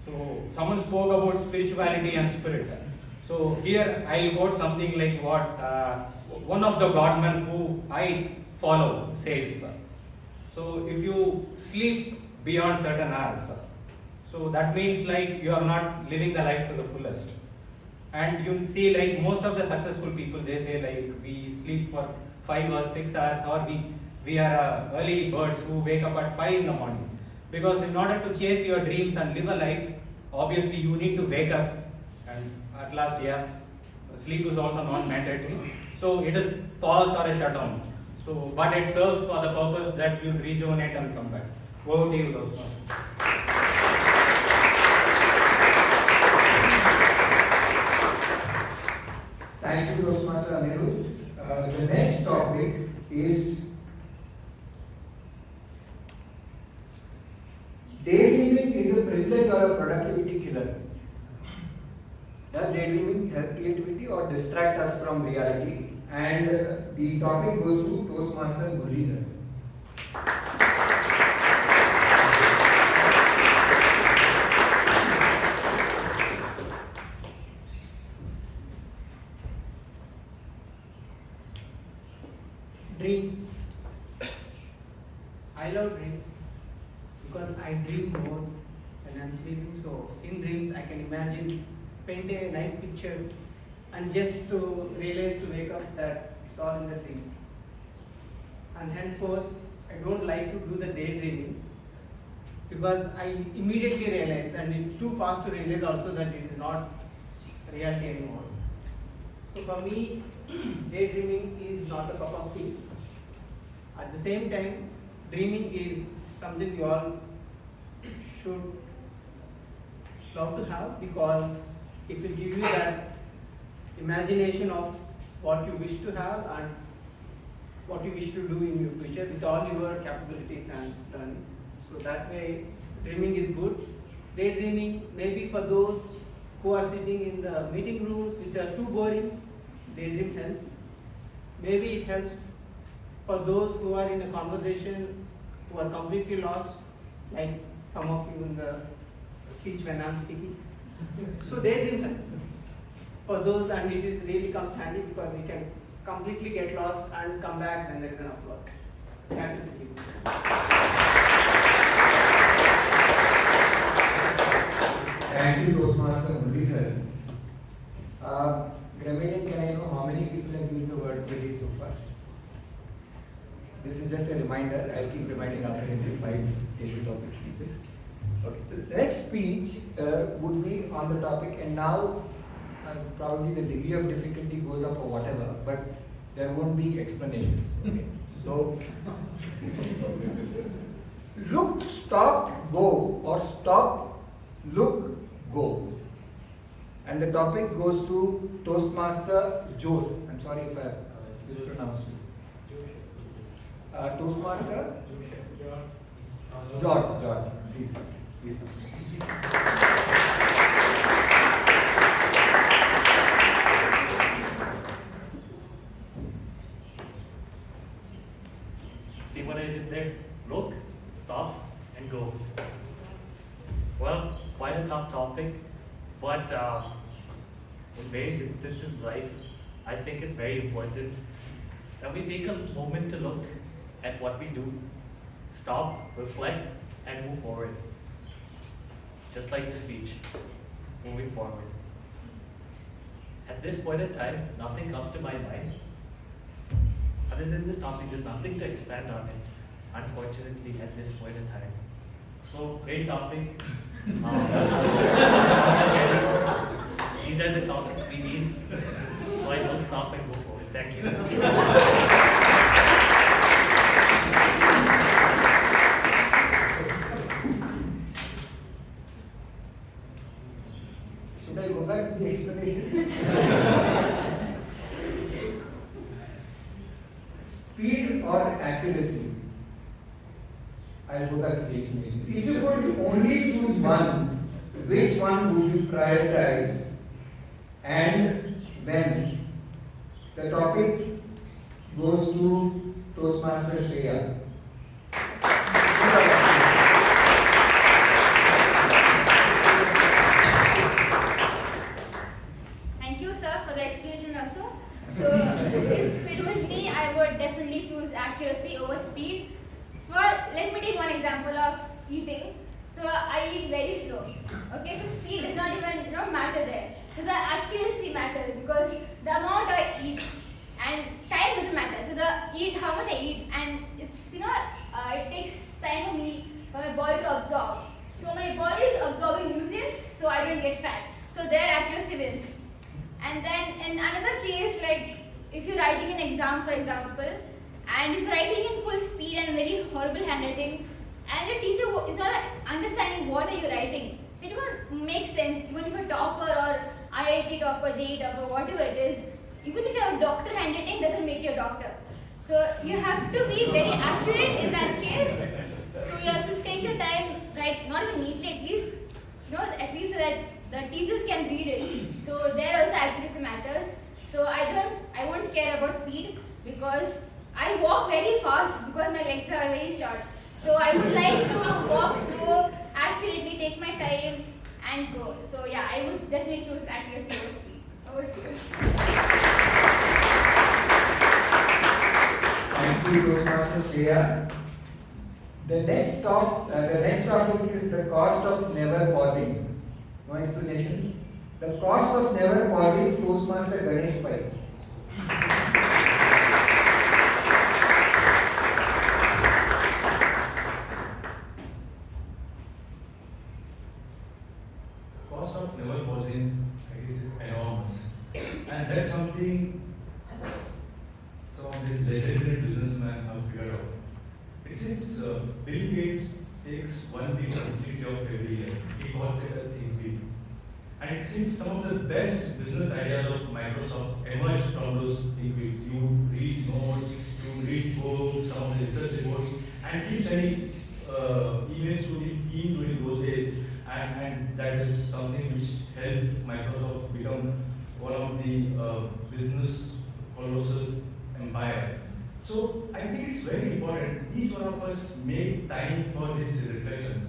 So someone spoke about spirituality and spirit. So here I will quote something like what one of the godmen who I follow says. So if you sleep beyond certain hours, so that means like you are not living the life to the fullest. And you see like most of the successful people, they say like we sleep for 5 or 6 hours, or we are early birds who wake up at 5 in the morning. Because in order to chase your dreams and live a life, obviously you need to wake up. And at last, yeah, sleep is also non-mandatory. So it is pause or a shutdown. So, but it serves for the purpose that you rejuvenate and come back. Over to you, Rosman. Thank you, Toastmaster Anirudh. The next topic is daydreaming is a privilege or a productivity killer. Does daydreaming help creativity or distract us from reality? And the topic goes to Toastmaster Gurlidhar. Dreams. I love dreams because I dream more when I'm sleeping. So in dreams I can imagine, paint a nice picture, and just to realize to wake up that it's all in the dreams. And henceforth I don't like to do the daydreaming because I immediately realize, and it's too fast to realize also, that it is not reality anymore. So for me, daydreaming is not a cup of tea. At the same time, dreaming is something we all should love to have because it will give you that imagination of what you wish to have and what you wish to do in your future with all your capabilities and learnings. So that way, dreaming is good. Daydreaming, maybe for those who are sitting in the meeting rooms which are too boring, daydream helps. Maybe it helps for those who are in a conversation who are completely lost, like some of you in the speech when I'm speaking. So daydream helps for those, and it is really comes handy because we can completely get lost and come back when there is an applause. Thank you. Thank you, Toastmaster Muralidhar. Grameen, can I know how many people have used the word pretty so far? This is just a reminder. I'll keep reminding after every 5 table topic speeches. Okay. The next speech would be on the topic, and now probably the degree of difficulty goes up or whatever, but there won't be explanations. Okay. So, look, stop, go, or stop, look, go. And the topic goes to Toastmaster Jose. I'm sorry if I mispronounced you. Toastmaster? George, please. See what I did there? Look, stop, and go. Well, quite a tough topic, but in various instances in life, I think it's very important that we take a moment to look at what we do, stop, reflect, and move forward. Just like the speech, moving forward. At this point in time, nothing comes to my mind. Other than this topic, there's nothing to expand on it, unfortunately, at this point in time. So, great topic. These are the topics we need. So I don't stop and go forward. Thank you. Should I go back to the explanations? Speed or accuracy? I'll go back to the explanation. If you could only choose one, which one would you prioritize and when? The topic goes to Toastmaster Shreya. Thank you, sir, for the explanation also. So, if it was me, I would definitely choose accuracy over speed. Let me take one example of eating. So, I eat very slow. Okay, so speed does not even matter there. So, the accuracy matters because the amount I eat and time doesn't matter. So, how much I eat, and it's it takes time for my body to absorb. So, my body is absorbing nutrients, so I don't get fat. So, their accuracy wins. And then in another case, like if you're writing an exam, for example, and if you're writing in full speed and very horrible handwriting, and the teacher is not understanding what are you writing, it won't make sense. Even if you're a topper or IIT topper, JEE topper, whatever it is, even if you have doctor handwriting, doesn't make you a doctor. So you have to be very accurate in that case. So you have to take your time, write not even neatly, at least so that the teachers can read it. So there also accuracy matters. So I won't care about speed because I walk very fast because my legs are very short. So I would like to walk slow, accurately, take my time and go. So yeah, I would definitely choose accuracy over speed. Over to you. Thank you, Toastmaster Shreya. The next topic is the cost of never pausing. No explanations. The cost of never pausing, Toastmaster Ganesh Pai. Cost of never pausing, I guess, is enormous. And that's something some of these legendary businessmen have figured out. It seems Bill Gates takes 1 week to complete job every year. He calls it a think week. And it seems some of the best business ideas of Microsoft emerged from those debates. You read notes, you read books, some of the research reports, and keep sending emails to the team during those days. And that is something which helped Microsoft become one of the business colossal empire. So I think it's very important each one of us make time for these reflections.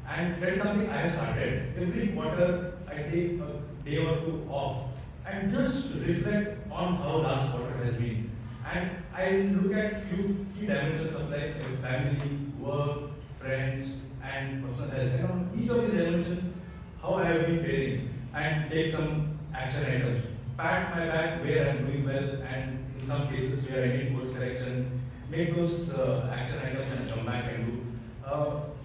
And that's something I have started. Every quarter I take a day or two off and just reflect on how last quarter has been. And I look at few key dimensions of life like family, work, friends, and personal health. And on each of these dimensions, how I have been faring and take some action items. Pat my back where I'm doing well, and in some cases where I need course correction, make those action items and come back and do.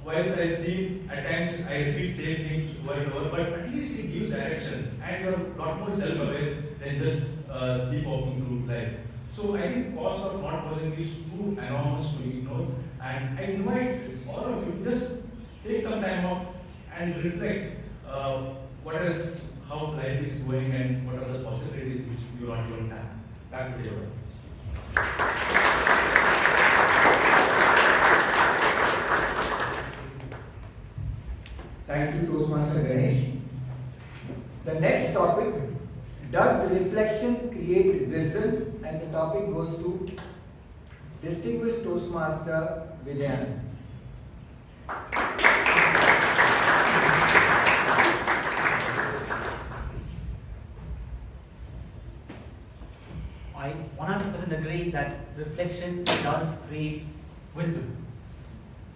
Whilst I see at times I repeat same things over and over, but at least it gives direction and you're a lot more self-aware than just sleepwalking through life. So I think cost of not pausing is too enormous to ignore, and I invite all of you just take some time off and reflect how life is going and what are the possibilities which you are not even have. Back to you. Thank you, Toastmaster Ganesh. The next topic, does reflection create wisdom? And the topic goes to distinguished Toastmaster Vijayan. I 100% agree that reflection does create wisdom.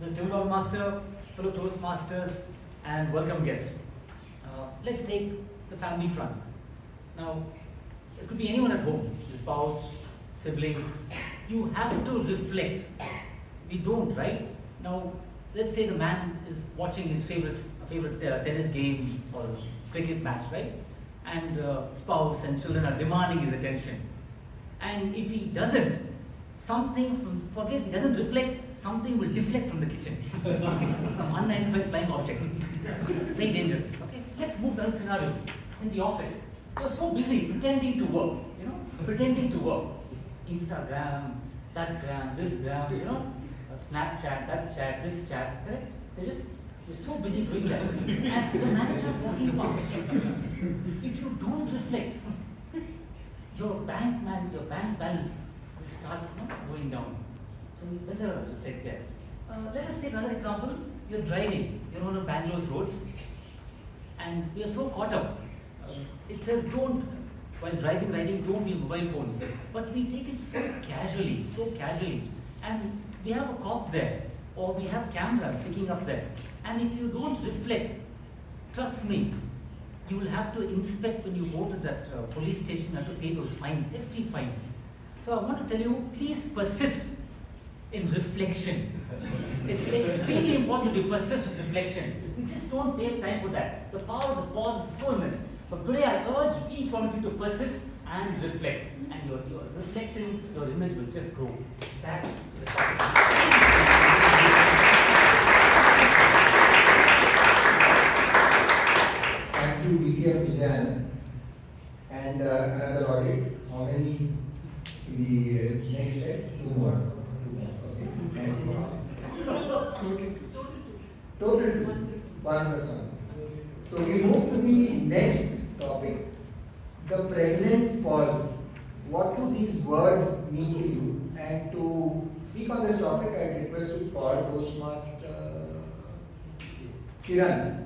Mr. Dual Master, fellow Toastmasters, and welcome guests. Let's take the family front. Now, it could be anyone at home, the spouse, siblings. You have to reflect. We don't, right? Now, let's say the man is watching his favorite tennis game or cricket match, right? And spouse and children are demanding his attention. And if he doesn't, if he doesn't reflect, something will deflect from the kitchen. Some unidentified flying object. Very dangerous. Okay, let's move to another scenario. In the office, you're so busy pretending to work. Pretending to work. Instagram, that gram, this gram. Snapchat, that chat, this chat. Correct? You're so busy doing that. And the manager's walking past. If you don't reflect, your bank balance will start going down. So you better reflect there. Let us take another example. You're driving, you're on a Bangalore's roads, and we are so caught up. It says while riding, don't use mobile phones. But we take it so casually. And we have a cop there, or we have cameras picking up there. And if you don't reflect, trust me, you will have to inspect when you go to that police station and to pay those fines, FT fines. So I want to tell you, please persist in reflection. It's extremely important that we persist with reflection. We just don't pay time for that. The power of the pause is so immense. But today I urge each one of you to persist and reflect. And your reflection, your image will just grow. That's Thank you, BTM Vijayan. And another audit. How many in the next set? Two more. Okay. Total two. 1+1. So we move to the next topic. The pregnant pause. What do these words mean to you? And to speak on this topic, I request to call Toastmaster Kiran.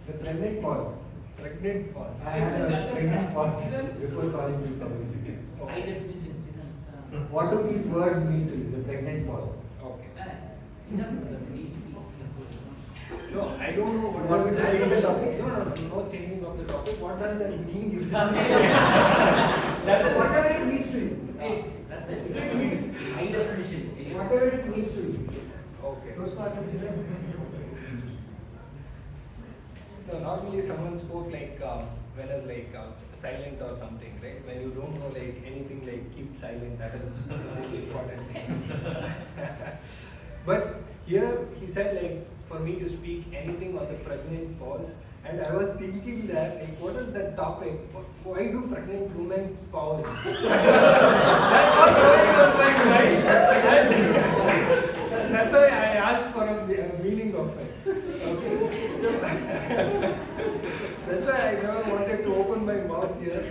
The pregnant pause. Pregnant pause. I had a pregnant pause before calling you coming. high definition. What do these words mean to you? The pregnant pause. Okay. No, I don't know what was the topic. No changing of the topic. What does that mean? You That is whatever it means to you. It means high definition. Whatever it means to you. Okay. Those parts of So normally someone spoke like Whereas like silent or something, right? When you don't know like anything, like keep silent. That is really important thing. But here he said like for me to speak anything on the pregnant pause, and I was thinking that like what is that topic? Why do pregnant women pause? That was going on my mind. That's why I asked for a meaning of it. Okay. So that's why I never wanted to open my mouth here.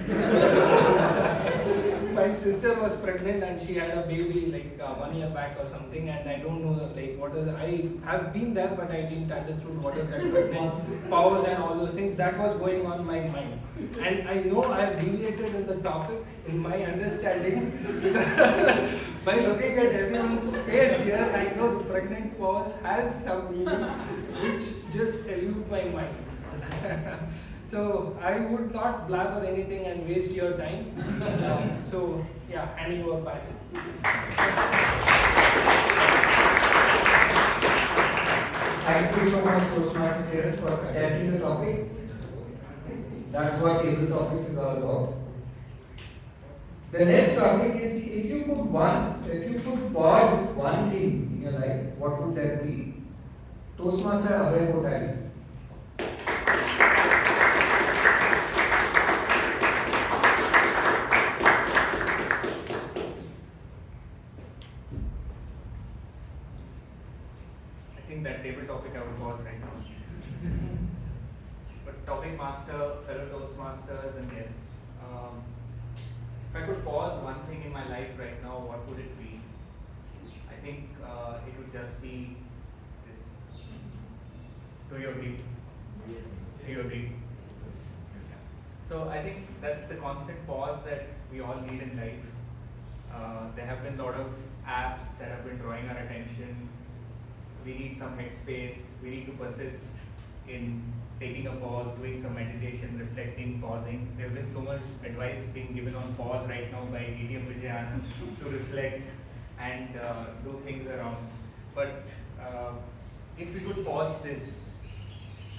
My sister was pregnant and she had a baby like 1 year back or something, and I don't know like what is. I have been there, but I didn't understood what is that pregnant pause and all those things. That was going on my mind, and I know I have deviated in the topic in my understanding by looking at everyone's face here. I know the pregnant pause has some meaning, which just elude my mind. So I would not blabber anything and waste your time. So yeah, handing over back. Thank you so much, Toastmaster Kiran, for attending the topic. That's what table topics is all about. The next topic is if you could pause one thing in your life, what would that be? Toastmaster Abhay Kotari. I think that table topic I would pause right now. But topic master, fellow Toastmasters and guests, if I could pause one thing in my life right now, what would it be? I think it would just be this. Do you agree? Yes. Do you agree? So I think that's the constant pause that we all need in life. There have been a lot of apps that have been drawing our attention. We need some headspace. We need to persist in taking a pause, doing some meditation, reflecting, pausing. There have been so much advice being given on pause right now by Medium Vijayana to reflect and do things around. But if we could pause this,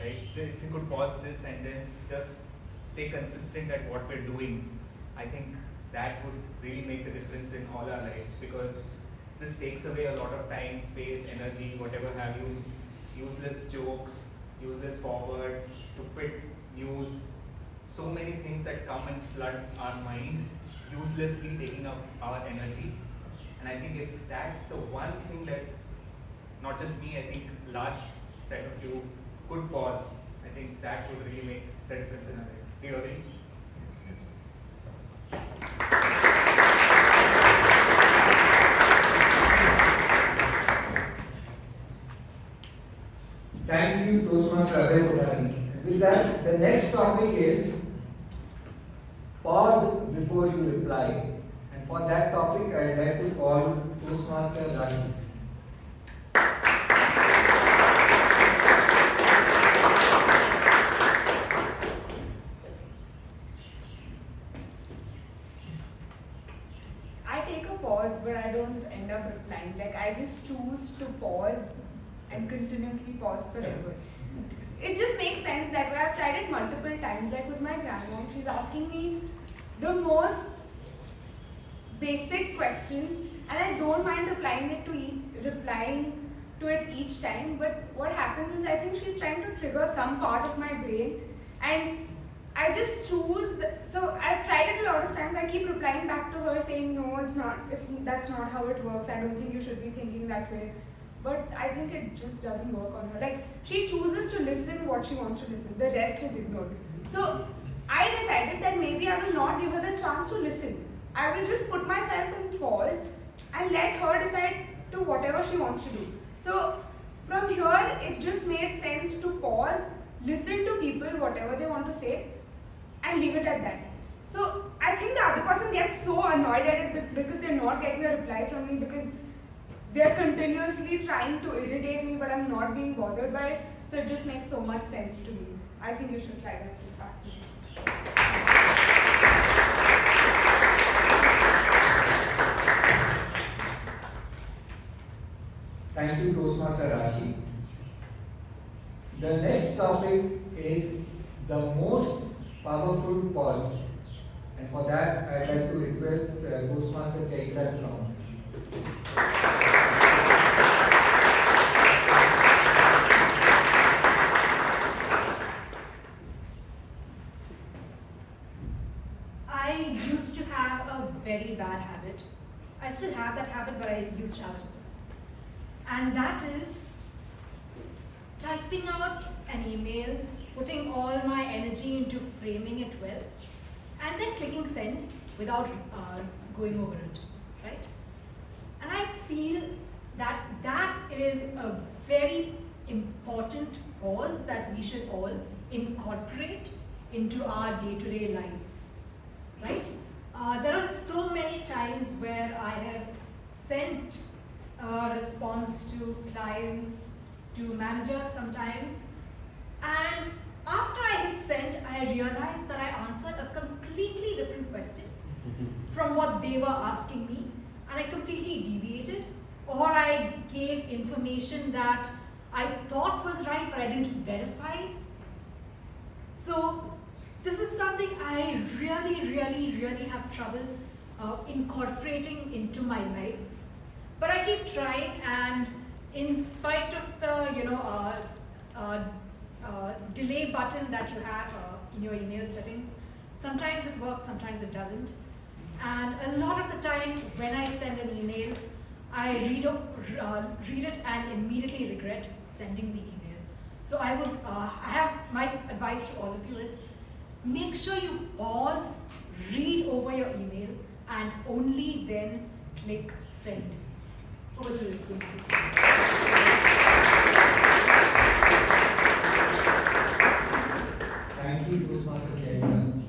right? If we could pause this and then just stay consistent at what we're doing, I think that would really make a difference in all our lives, because this takes away a lot of time, space, energy, whatever have you, useless jokes, useless forwards, stupid news, so many things that come and flood our mind, uselessly taking up our energy. And I think if that's the one thing that, not just me, I think large set of you could pause, I think that would really make the difference in our life. Do you agree? Thank you, Toastmaster Abhay Kotari. With that, the next topic is pause before you reply. And for that topic, I would like to call Toastmaster Rashi. I take a pause, but I don't end up replying. Like, I just choose to pause and continuously pause forever. It just makes sense that way. I've tried it multiple times. Like with my grandmom, she's asking me the most basic questions, and I don't mind replying to it each time. But what happens is, I think she's trying to trigger some part of my brain, and I just choose. So I've tried it a lot of times. I keep replying back to her saying, no, it's not. That's not how it works. I don't think you should be thinking that way. But I think it just doesn't work on her. Like, she chooses to listen what she wants to listen. The rest is ignored. So I decided that maybe I will not give her the chance to listen. I will just put myself in pause and let her decide to whatever she wants to do. So from here, it just made sense to pause, listen to people, whatever they want to say, and leave it at that. So I think the other person gets so annoyed at it because they're not getting a reply from me, because they're continuously trying to irritate me, but I'm not being bothered by it. So it just makes so much sense to me. I think you should try that in practice. Thank you, Toastmaster Rashi. The next topic is the most powerful For that, I'd like to request Toastmaster Chaitra to come. I used to have a very bad habit. I still have that habit, but I used to have it as well. And that is typing out an email, putting all my energy into framing it well, and then clicking send without going over it, right? And I feel that that is a very important pause that we should all incorporate into our day-to-day lives, right? There are so many times where I have sent a response to clients, to managers sometimes, and after I hit send, I realized that I answered a completely different question from what they were asking me, and I completely deviated, or I gave information that I thought was right but I didn't verify. So this is something I really have trouble incorporating into my life. But I keep trying, and in spite of the delay button that you have in your email settings, sometimes it works, sometimes it doesn't. And a lot of the time when I send an email, I read it and immediately regret sending the email. So my advice to all of you is, make sure you pause, read over your email, and only then click send. Over to you. Thank you, Toastmaster Chaitra.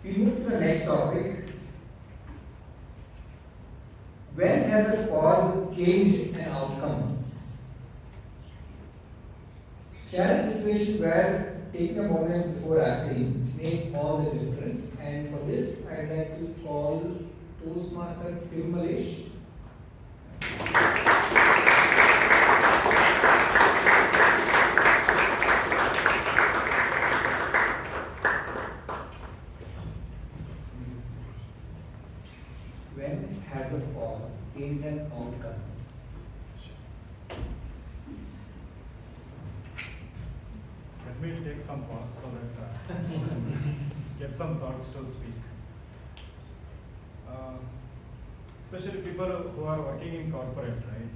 We move to the next topic. When has a pause changed an outcome? Share a situation where taking a moment before acting made all the difference, and for this I'd like to call Toastmaster Tirumalesh. When has a pause changed an outcome? Let me take some pause so that get some thoughts to speak. Especially people who are working in corporate, right?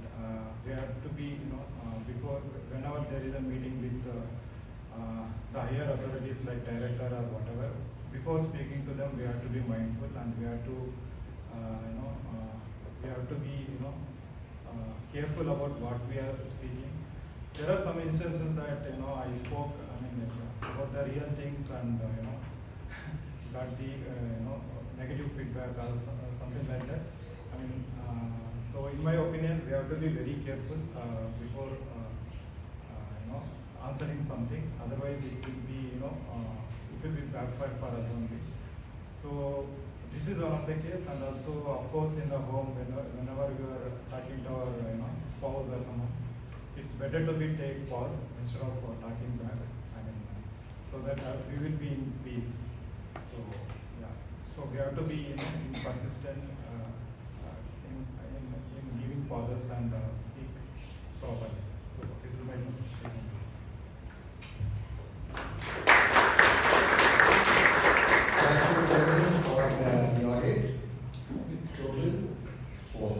We have to be, whenever there is a meeting with the higher authorities like director or whatever, before speaking to them, we have to be mindful, and we have to, be, careful about what we are speaking. There are some instances that I spoke, about the real things, and got the negative feedback or something like that. So in my opinion, we have to be very careful before answering something. Otherwise, it will be backfire for us only. So this is one of the case, and also of course in the home, whenever you are talking to our spouse or someone, it's better to take pause instead of talking back. So that we will be in peace. So yeah, so we have to be consistent in giving pauses and speak properly. So this is my statement. Thank you gentlemen for the audit. Total 4.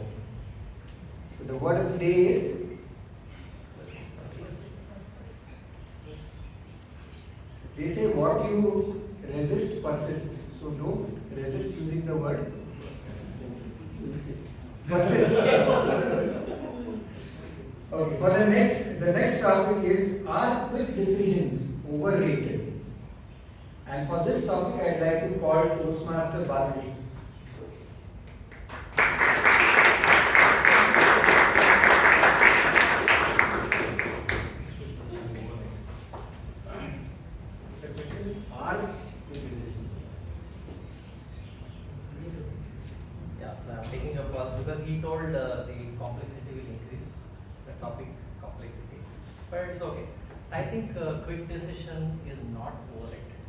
So the word of the day is they say what you resist persists. So don't resist using the word persist. Okay, for the next topic is, are quick decisions overrated? And for this topic I'd like to call Toastmaster Balaji. Taking a pause because he told the complexity will increase, the topic complexity. But it's okay. I think quick decision is not overrated.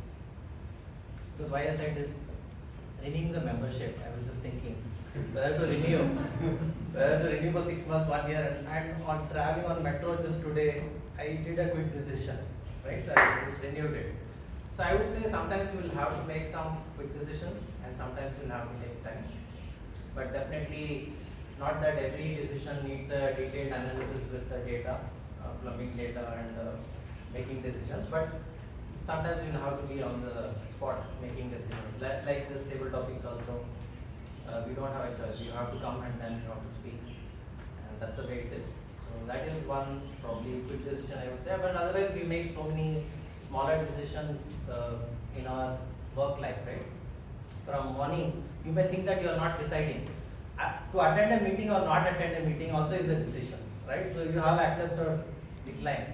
Because why I said is renewing the membership. I was just thinking whether to renew for 6 months, 1 year, and on traveling on metro just today, I did a quick decision, right? I just renewed it. So I would say sometimes you will have to make some quick decisions, and sometimes you will have to take time. But definitely not that every decision needs a detailed analysis with the data, plumbing data, and making decisions. But sometimes you will have to be on the spot making decisions. Like this table topics also, we don't have a choice. You have to come and then you have to speak, and that's the way it is. So that is one probably quick decision I would say. But otherwise, we make so many smaller decisions in our work life, right? From morning, you may think that you are not deciding. To attend a meeting or not attend a meeting also is a decision, right? So you have accept or decline,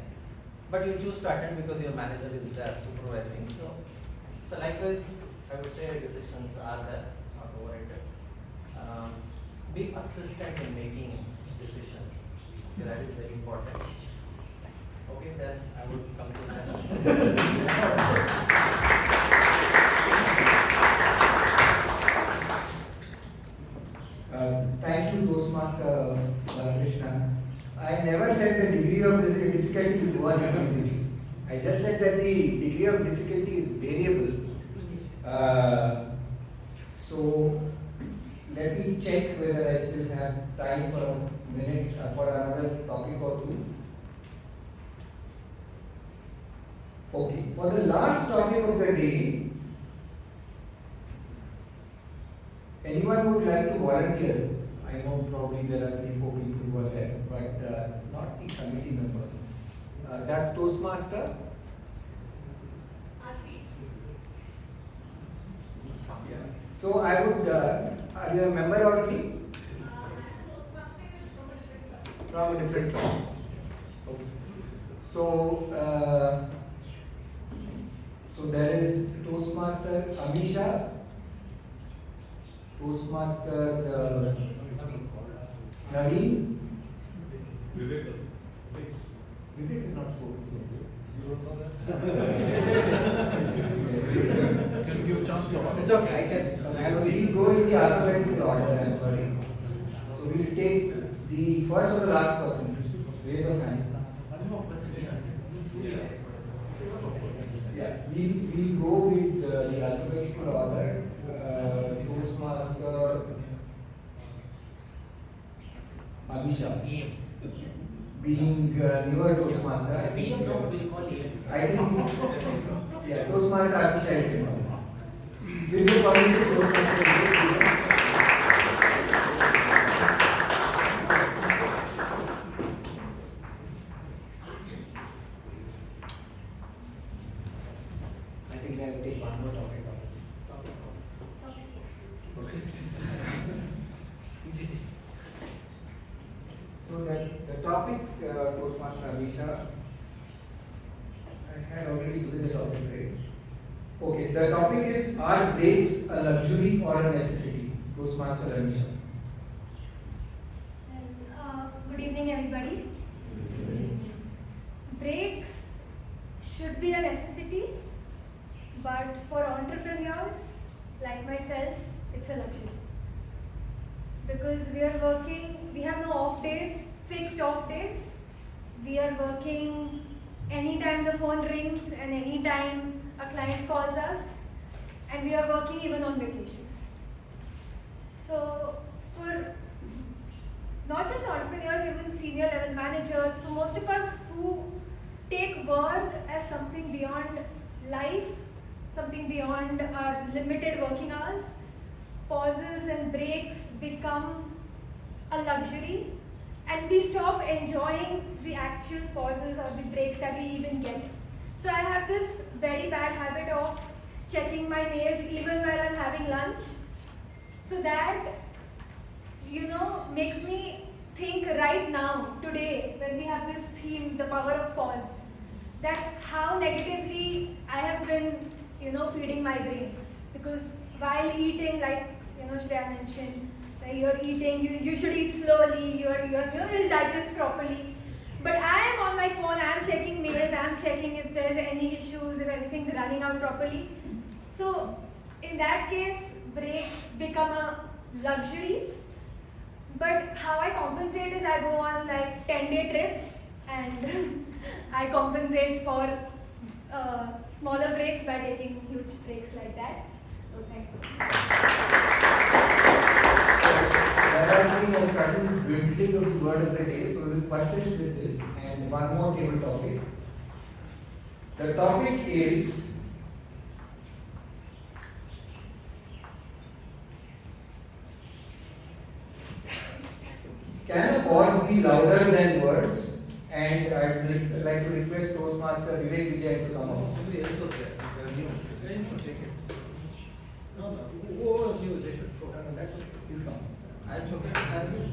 but you choose to attend because your manager is there supervising. So likewise, I would say decisions are there. It's not overrated. Be persistent in making decisions. Okay, that is very important. Okay, then I would come to that. Thank you, Toastmaster Krishna. I never said the degree of difficulty will go on easily. I just said that the degree of difficulty is variable. So let me check whether I still have time for a minute for another topic or two. Okay, for the last topic of the day, anyone would like to volunteer? I know probably there are 3-4 people who are left, but not the committee member. That's Toastmaster. Yeah. So I would, are you a member already? From a different class. Okay. So there is Toastmaster Amisha, Toastmaster Naveen. Vivek is not so. You don't know that? Can give a chance to It's okay, I can. So we go in the alphabetical order, I'm sorry. So we will take the first or the last person. Raise of hands. Yeah, we go with the alphabetical order. Toastmaster Amisha, being newer Toastmaster, I think, yeah, Toastmaster Amisha. With the permission, Toastmaster. I think I will take one more topic. So the topic, Toastmaster Amisha, I had already given the topic, right? Okay, the topic is, are breaks a luxury or a necessity? Toastmaster Amisha. Good evening, everybody. Breaks should be a necessity, but for entrepreneurs like myself, it's a luxury. Because we are working, we have no off days, fixed off days. We are working anytime the phone rings and anytime a client calls us, and we are working even on vacations. So for not just entrepreneurs, even senior level managers, for most of us who take work as something beyond life, something beyond our limited working hours, pauses and breaks become a luxury, and we stop enjoying the actual pauses or the breaks that we even get. So I have this very bad habit of checking my mails even while I'm having lunch. So that, makes me think right now, today, when we have this theme, the power of pause, that how negatively I have been, feeding my brain. Because while eating, like, Shreya mentioned, like you're eating, you should eat slowly, you'll digest properly. But I am on my phone, I am checking mails, I am checking if there's any issues, if everything's running out properly. So in that case, breaks become a luxury. But how I compensate is I go on like 10-day trips and I compensate for smaller breaks by taking huge breaks like that. So thank you. There has been a certain building of the word of the day, so we will persist with this. And one more table topic. The topic is can a pause be louder than words? And I'd like to request Toastmaster Vivek Vijay to come up. Somebody else was there. They were new. They should take it. No, who was new? They should go. That's okay. Please come. I'll show it.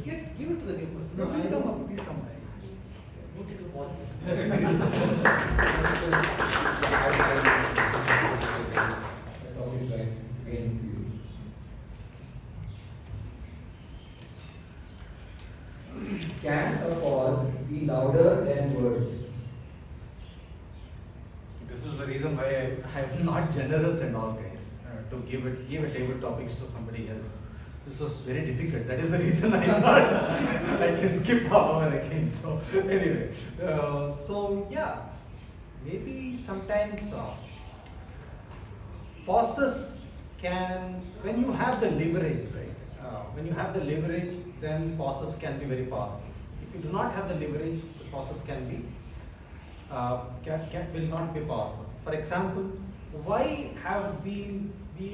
Give it to the new person. No, please come up. Please come up. Put it to pause. Can a pause be louder than words? This is the reason why I am not generous and all guys to give a table topics to somebody else. This was very difficult. That is the reason I thought I can skip over again. So anyway, so yeah, maybe sometimes pauses can, when you have the leverage, right? When you have the leverage, then pauses can be very powerful. If you do not have the leverage, the pauses can be will not be powerful. For example, why have we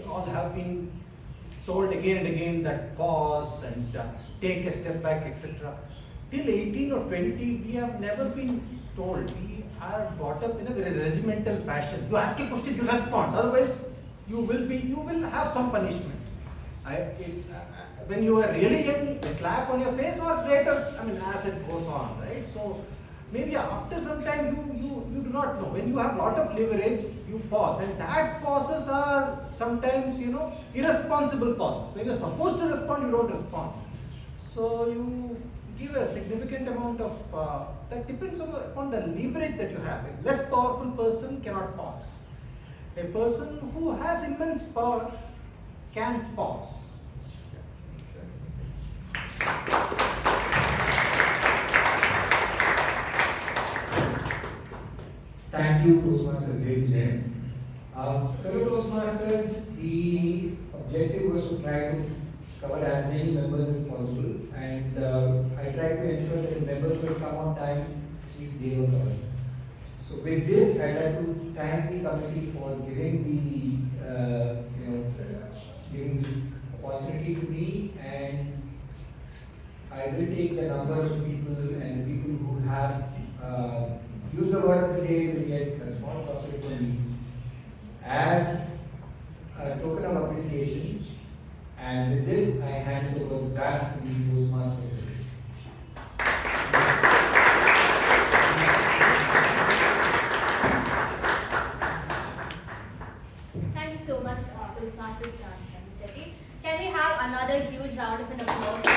all have been told again and again that pause and take a step back, etc. Till 18 or 20, we have never been told. We are brought up in a very regimental fashion. You ask a question, you respond. Otherwise, you will have some punishment. When you are really young, a slap on your face, or later, I mean, as it goes on, right? So maybe after some time, you do not know. When you have lot of leverage, you pause, and that pauses are sometimes, irresponsible pauses. When you're supposed to respond, you don't respond. So you give a significant amount of, that depends upon the leverage that you have. A less powerful person cannot pause. A person who has immense power can pause. Thank you, Toastmaster Vijay. Fellow Toastmasters, the objective was to try to cover as many members as possible, and I tried to ensure that members will come on time, which they were covered. So with this, I'd like to thank the committee for giving giving this opportunity to me, and I will take the number of people and people who have used the word of the day will get a small chocolate from me as a token of appreciation. And with this, I hand it over back to the Toastmaster. Thank you so much, Toastmasters Club. Can we have another huge round of applause for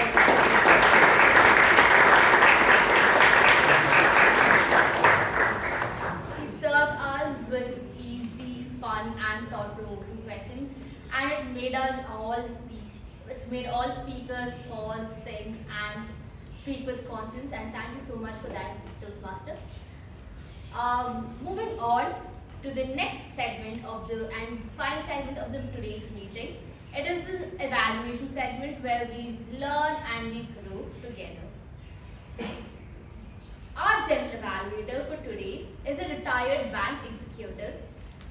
He served us with easy, fun, and thought-provoking questions, and it made us all speak. It made all speakers pause, think, and speak with confidence. And thank you so much for that, Toastmaster. Moving on to the next segment of and final segment of today's meeting. It is the evaluation segment where we learn and we grow together. Our general evaluator for today is a retired bank executive,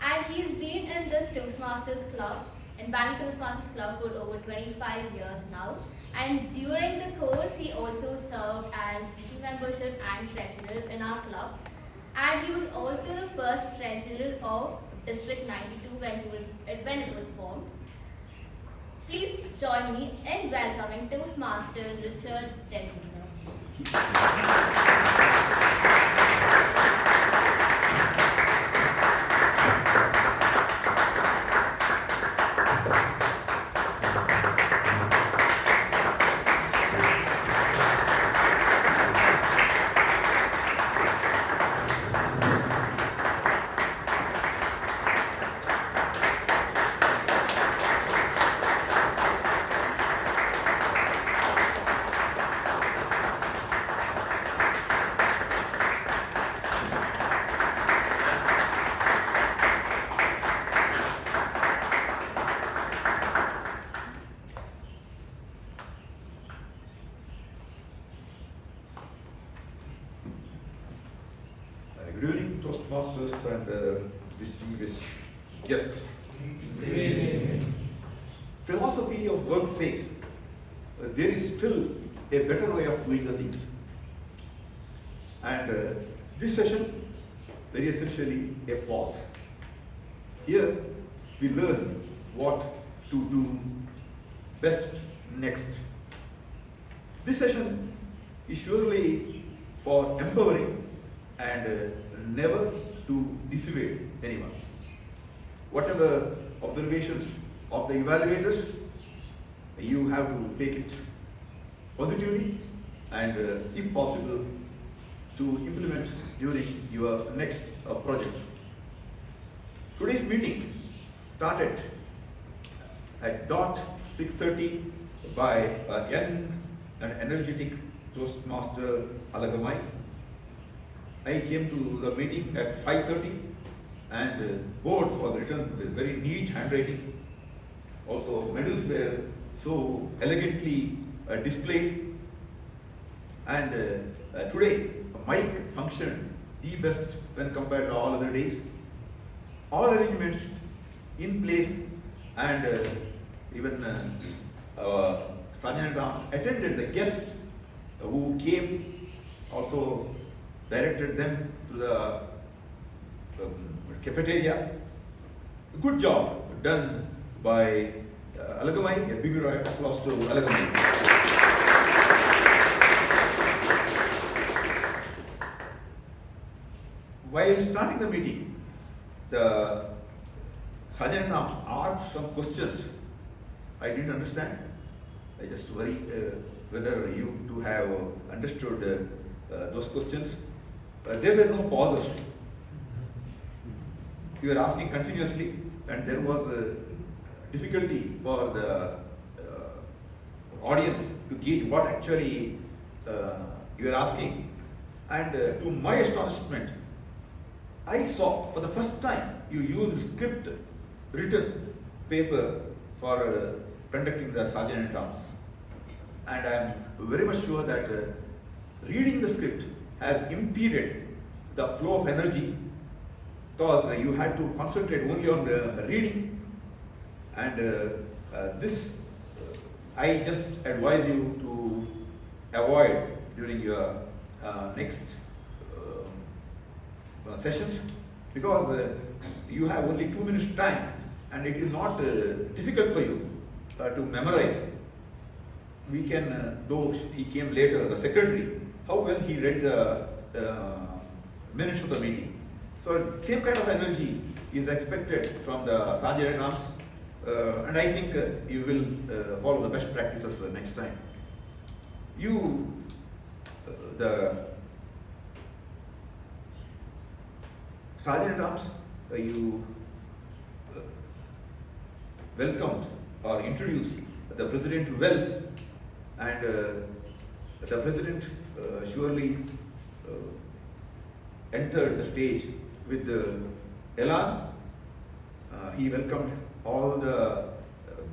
and he's been in this Toastmasters Club, in Bangalore Toastmasters Club, for over 25 years now. And during the course, he also served as meeting membership and treasurer in our club. And he was also the first treasurer of District 92 when it was formed. Please join me in welcoming Toastmasters Richard Delvino. Toastmasters and distinguished guests. Philosophy of work says there is still a better way of doing the things. And this session, very essentially, a pause. Here, we learn what to do best next. This session is surely for empowering and never to dissuade anyone. Whatever observations of the evaluators, you have to take it positively and if possible to implement during your next project. Today's meeting started at dot 6:30 by a young and energetic Toastmaster Alagamai. I came to the meeting at 5:30 and the board was written with very neat handwriting. Also medals were so elegantly displayed. And today mic functioned the best when compared to all other days. All arrangements in place and even Sanjay and Rams attended the guests who came, also directed them to the cafeteria. Good job done by Alagamai. A big round of applause to Alagamai. While starting the meeting, the Sergeant asked some questions I didn't understand. I just worry whether you two have understood those questions. There were no pauses. You were asking continuously, and there was a difficulty for the audience to gauge what actually you were asking. And to my astonishment, I saw for the first time you used script, written paper for conducting the Sergeant at Arms. And I am very much sure that reading the script has impeded the flow of energy because you had to concentrate only on the reading. And this I just advise you to avoid during your next sessions, because you have only 2 minutes time and it is not difficult for you to memorize. We can, though he came later, the secretary, how well he read the minutes of the meeting. So same kind of energy is expected from the Sergeant at Arms, and I think you will follow the best practices next time. You, the Sergeant at Arms, you welcomed or introduced the President well, and the President surely entered the stage with elan. He welcomed all the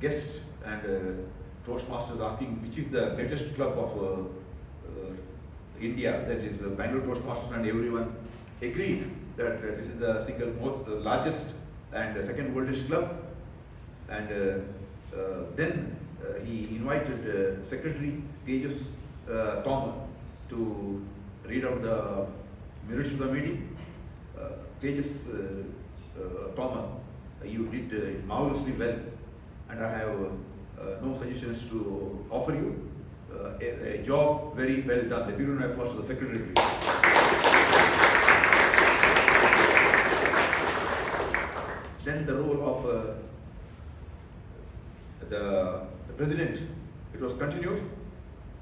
guests and Toastmasters, asking which is the greatest club of India, that is Bangalore Toastmasters, and everyone agreed that this is the single most largest and second oldest club. And then he invited Secretary Tejas Thomas to read out the minutes of the meeting. Tejas Thomas, you did marvelously well, and I have no suggestions to offer you. A job very well done. The Bureau of Force of the Secretary. Then the role of the President, it was continued,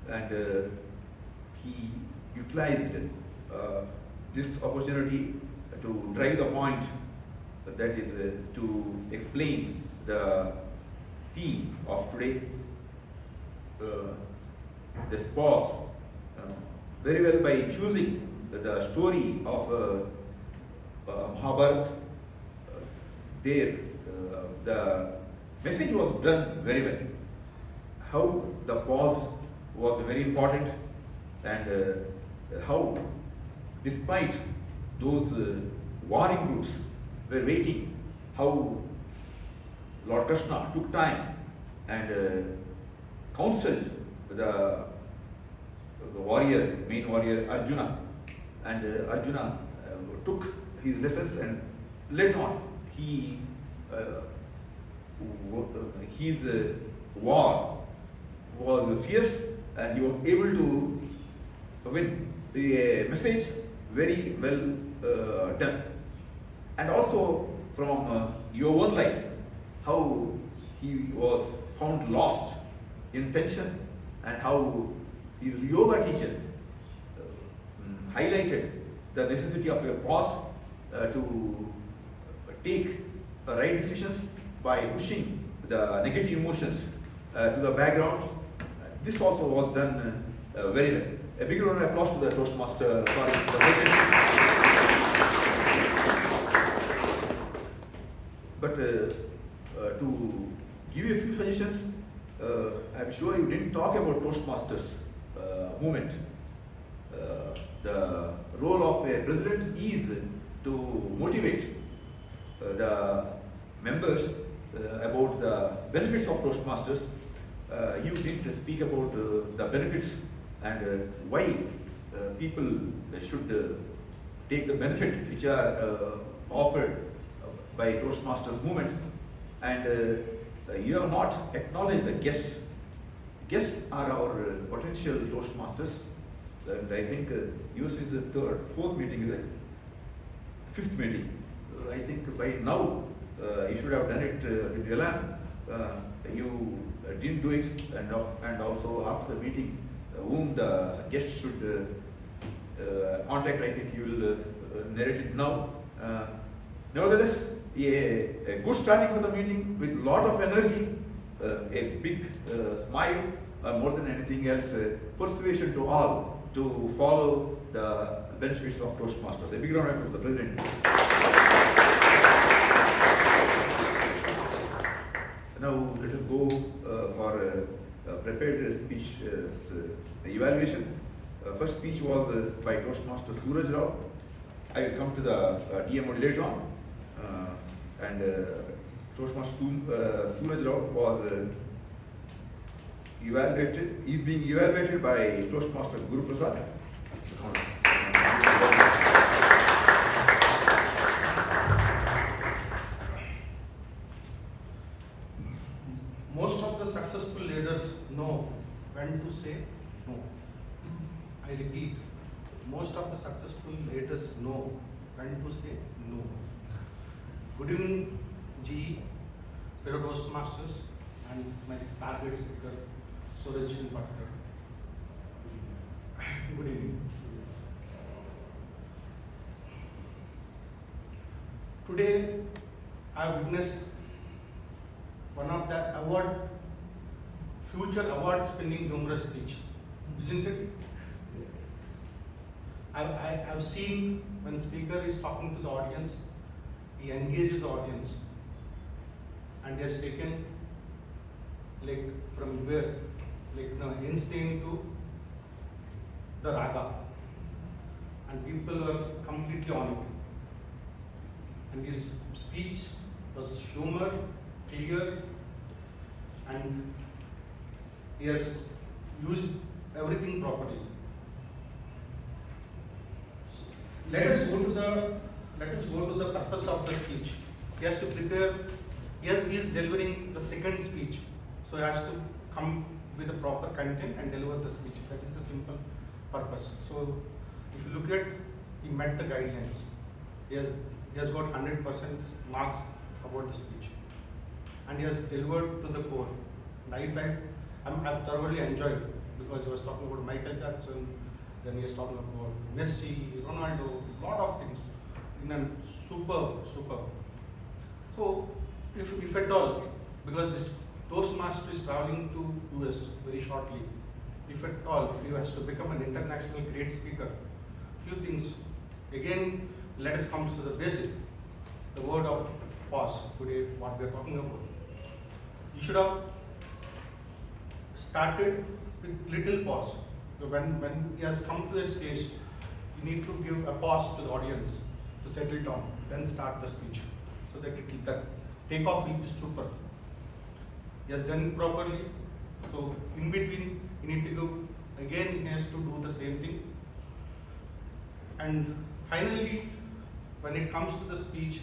and he utilized this opportunity to drive the point, that is to explain the theme of today. This pause very well by choosing the story of Mahabharata. There, the message was done very well. How the pause was very important, and how, despite those warring groups were waiting, how Lord Krishna took time and counseled the warrior, main warrior Arjuna, and Arjuna took his lessons, and later on his war was fierce, and he was able to win. The message very well done. And also from your own life, how he was found lost in tension, and how his yoga teacher highlighted the necessity of a pause to take right decisions by pushing the negative emotions to the background. This also was done very well. A big round of applause to the Toastmaster, sorry, the president. But to give you a few suggestions, I'm sure you didn't talk about Toastmasters movement. The role of a president is to motivate the members about the benefits of Toastmasters. You did speak about the benefits and why people should take the benefit which are offered by Toastmasters movement, and you have not acknowledged the guests. Guests are our potential Toastmasters, and I think yours is the third, fourth meeting, is it? Fifth meeting. I think by now you should have done it with Elan. You didn't do it, and also after the meeting, whom the guests should contact, I think you will narrate it now. Nevertheless, a good starting for the meeting with a lot of energy, a big smile, more than anything else, persuasion to all to follow the benefits of Toastmasters. A big round of applause to the President. Now let us go for prepared speech evaluation. First speech was by Toastmaster Suraj Rao. I will come to the DMO later on. And Toastmaster Suraj Rao was evaluated, is being evaluated by Toastmaster Guru Prasad. Most of the successful leaders know when to say no. I repeat, most of the successful leaders know when to say no. Good evening, GE, fellow Toastmasters, and my target speaker, Suraj Bhatkar. Good evening. Today, I have witnessed one of the future award-winning humorous speech, isn't it? I have seen when speaker is talking to the audience, he engages the audience, and he has taken like from where, like instinct to the raga, and people were completely on it. And his speech was humor, clear, and he has used everything properly. Let us go to the purpose of the speech. He has to prepare. He is delivering the second speech, so he has to come with the proper content and deliver the speech. That is the simple purpose. So, if you look at, he met the guidelines. He has got 100% marks about the speech, and he has delivered to the core. And I felt I've thoroughly enjoyed it, because he was talking about Michael Jackson, then he was talking about Messi, Ronaldo, lot of things in a superb. So if at all, because this Toastmaster is traveling to US very shortly, if at all, if he has to become an international great speaker, few things. Again, let us come to the basic, the word of pause. Today, what we are talking about. You should have started with little pause. So when he has come to a stage, you need to give a pause to the audience. to settle down, then start the speech, so that the takeoff will be super. He has done it properly. So in between, you need to do again. He has to do the same thing. And finally, when it comes to the speech,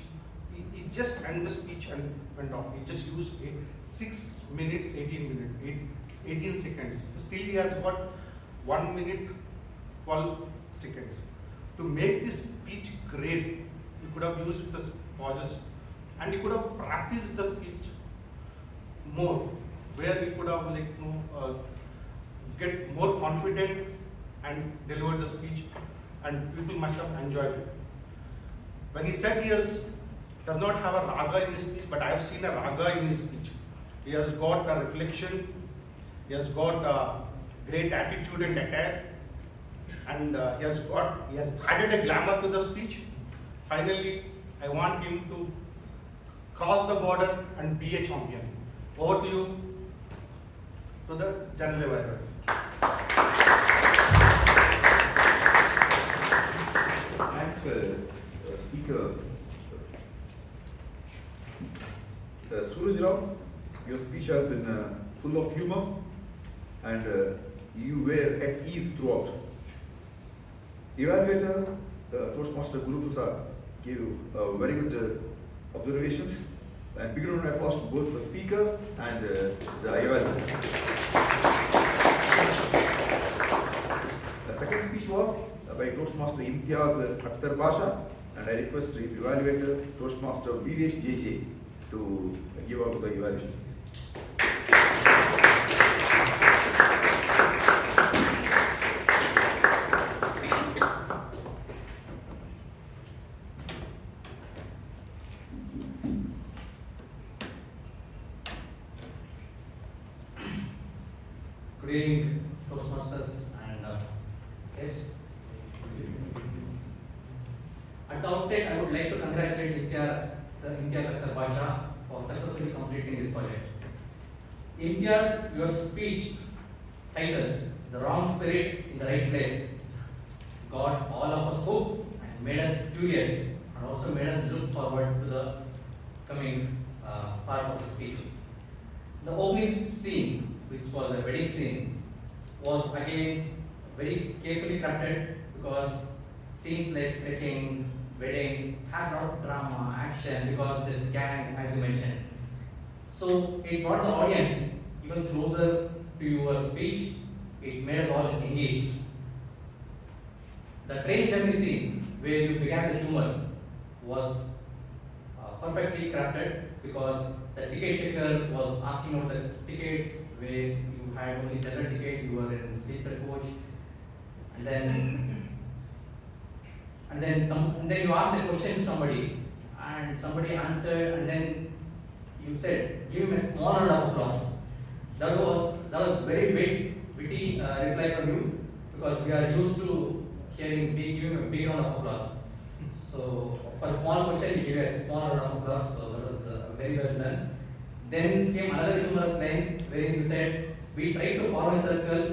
he just ended the speech and went off. He just used 6 minutes, 18 seconds. Still, he has got 1 minute, 12 seconds. To make this speech great, you could have used the pauses and you could have practiced the speech more, where you could have get more confident and deliver the speech, and people must have enjoyed it. When he said he does not have a raga in his speech, but I have seen a raga in his speech. He has got a reflection, he has got a great attitude and attack, and he has added a glamour to the speech. Finally, I want him to cross the border and be a champion. Over to you, to the general evaluator. Thanks, speaker. Suraj Rao, your speech has been full of humor and you were at ease throughout. Evaluator, Toastmaster Guru Prasad gave very good observations, and big round of applause to both the speaker and the evaluator. The second speech was by Toastmaster Imtiaz Akhtar Pasha, and I request the evaluator Toastmaster Viresh JJ to give out the evaluation. Good evening, Toastmasters and guests. At the outset, I would like to congratulate Imtiaz Akhtar Pasha for successfully completing this project. Imtiaz, your speech title, "The Wrong Spirit in the Right Place," got all of us hooked and made us curious, and also made us look forward to the coming parts of the speech. The opening scene, which was a wedding scene, was again very carefully crafted, because scenes like trekking, wedding has a lot of drama, action, because there's a gang, as you mentioned. So it brought the audience even closer to your speech. It made us all engaged. The train journey scene, where you began the humor, was perfectly crafted, because the ticket checker was asking about the tickets, where you had only general ticket, you were in sleeper coach, and then you asked a question to somebody, and somebody answered, and then you said, "Give him a small round of applause." That was very witty reply from you, because we are used to giving a big round of applause. So for a small question, you gave a small round of applause. So that was very well done. Then came another humorous line where you said, "We tried to form a circle,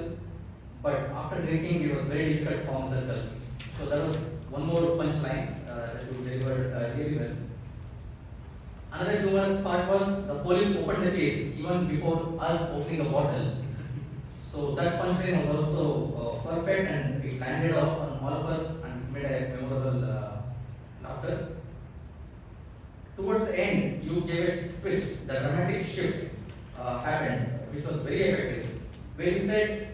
but after drinking, it was very difficult to form a circle." So that was one more punchline that you delivered really well. Another humorous part was the police opened the case even before us opening the bottle. So that punchline was also perfect, and it landed on all of us and made a memorable laughter. Towards the end, you gave a twist, the dramatic shift happened, which was very effective, where you said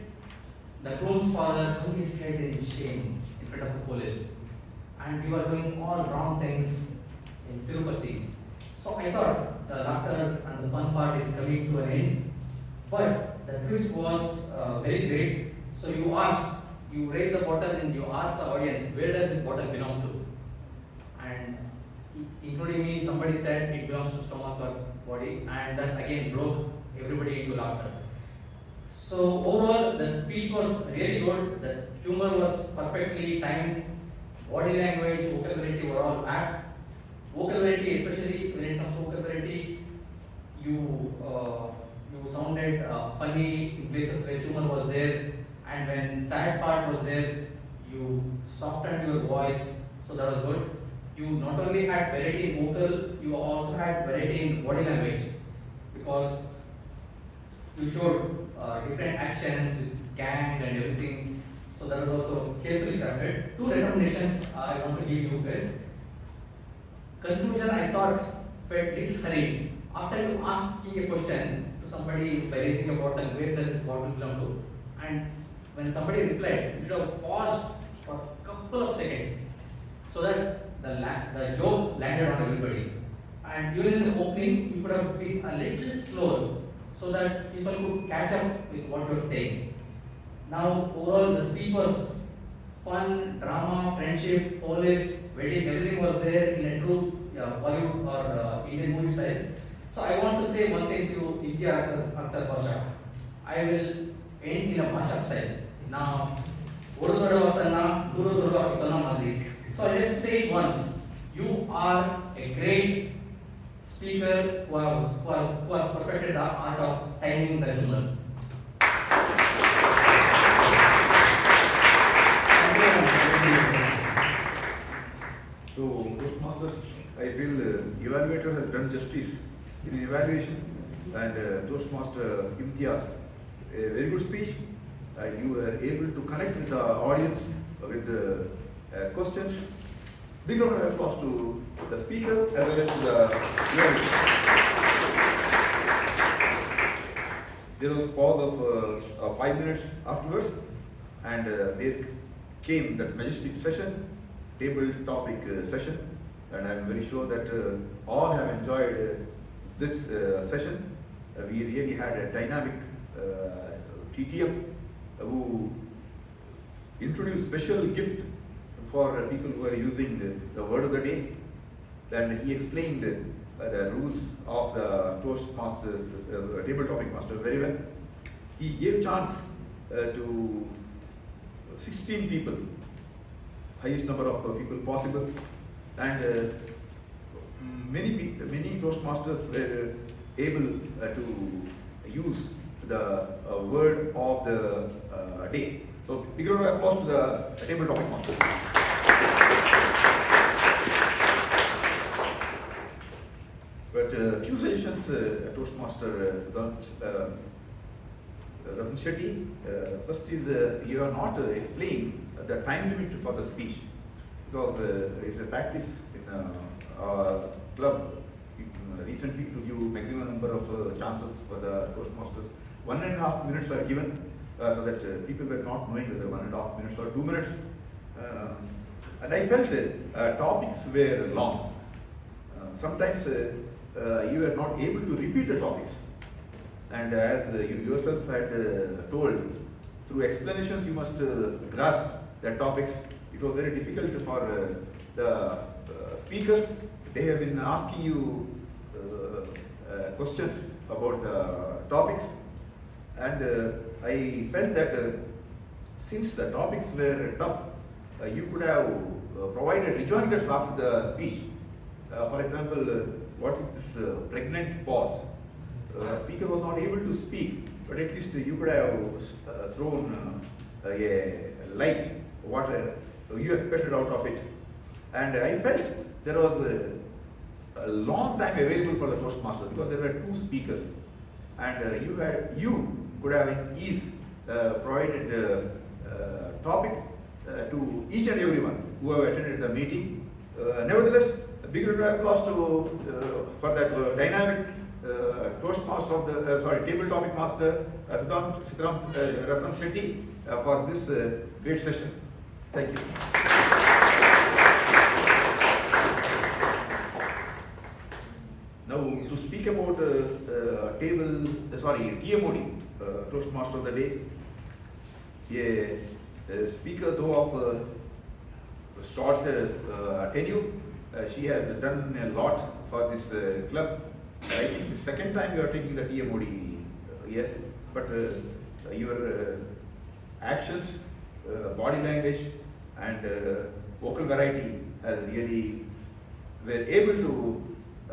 the groom's father hung his head in shame in front of the police, and you are doing all wrong things in Tirupati. So I thought the laughter and the fun part is coming to an end, but the twist was very great. So you raised the bottle and you asked the audience, "Where does this bottle belong to?" And including me, somebody said it belongs to stomach or body, and that again broke everybody into laughter. So overall, the speech was really good. The humor was perfectly timed. Body language, vocabulary were all apt. Vocabulary, especially when it comes to vocabulary, you sounded funny in places where humor was there, and when sad part was there, you softened your voice. So that was good. you not only had variety in vocal, you also had variety in body language, because you showed different actions with gang and everything. So that was also carefully crafted. 2 recommendations I want to give you guys. Conclusion, I thought felt little hurried. After you asking a question to somebody by raising a bottle, where does this bottle belong to? And when somebody replied, you should have paused for a couple of seconds so that the joke landed on everybody. And even in the opening, you could have been a little slower so that people could catch up with what you're saying. Now, overall, the speech was fun, drama, friendship, police, wedding, everything was there in a true Bollywood or Indian movie style. So I want to say one thing to India Arthar Bhasha. I will end in a Bhasha style. Now, so I just say it once. You are a great speaker who has perfected the art of timing the humor. So, Toastmasters, I feel evaluator has done justice in the evaluation, and Toastmaster Imtiaz, a very good speech. You were able to connect with the audience with the questions. Big round of applause to the speaker as well as to the evaluator. There was a pause of 5 minutes afterwards, and there came that majestic session, table topic session, and I am very sure that all have enjoyed this session. We really had a dynamic TTM who introduced special gift for people who are using the word of the day, and he explained the rules of the Toastmasters table topic master very well. He gave chance to 16 people, highest number of people possible, and many Toastmasters were able to use the word of the day. So big round of applause to the table topic masters. But few suggestions, Toastmaster Ratan Shetty. First is you are not explaining the time limit for the speech, because it's a practice in our club recently to give maximum number of chances for the Toastmasters. 1.5 minutes are given so that people were not knowing whether 1.5 minutes or 2 minutes. And I felt topics were long. Sometimes you were not able to repeat the topics. And as you yourself had told, through explanations you must grasp the topics. It was very difficult for the speakers. They have been asking you questions about the topics, and I felt that since the topics were tough, you could have provided rejoinders after the speech. For example, what is this pregnant pause? Speaker was not able to speak, but at least you could have thrown a light, what you expected out of it. And I felt there was a long time available for the Toastmasters because there were 2 speakers, and you could have in ease provided topic to each and everyone who have attended the meeting. Nevertheless, a big round of applause for that dynamic Toastmaster of the table topic master Ratan Shetty for this great session. Thank you. Now to speak about TMOD, Toastmaster of the day. A speaker though of short tenure, she has done a lot for this club. I think the second time you are taking the TMOD, yes, but your actions, body language, and vocal variety has really were able to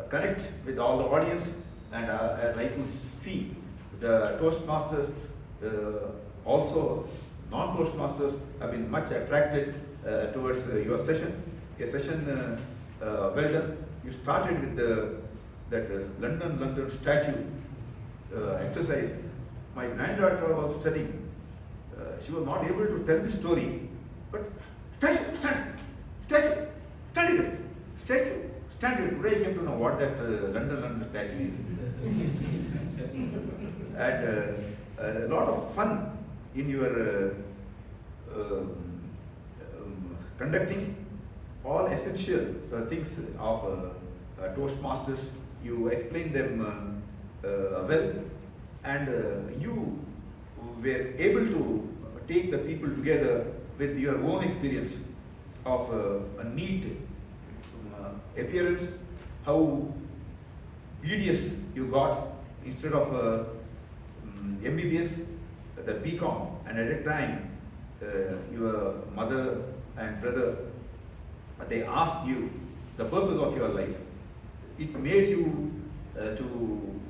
connect with all the audience, and as I could see, the Toastmasters, also non-Toastmasters, have been much attracted towards your session. A session well done. You started with that London statue exercise. My granddaughter was studying. She was not able to tell the story, but statue, statue, stand it, statue, stand it. Today I came to know what that London statue is. And a lot of fun in your conducting all essential things of Toastmasters. You explain them well, and you were able to take the people together with your own experience of a neat appearance, how BDS you got instead of MBBS, the BCom, and at a time your mother and brother, they asked you the purpose of your life. It made you to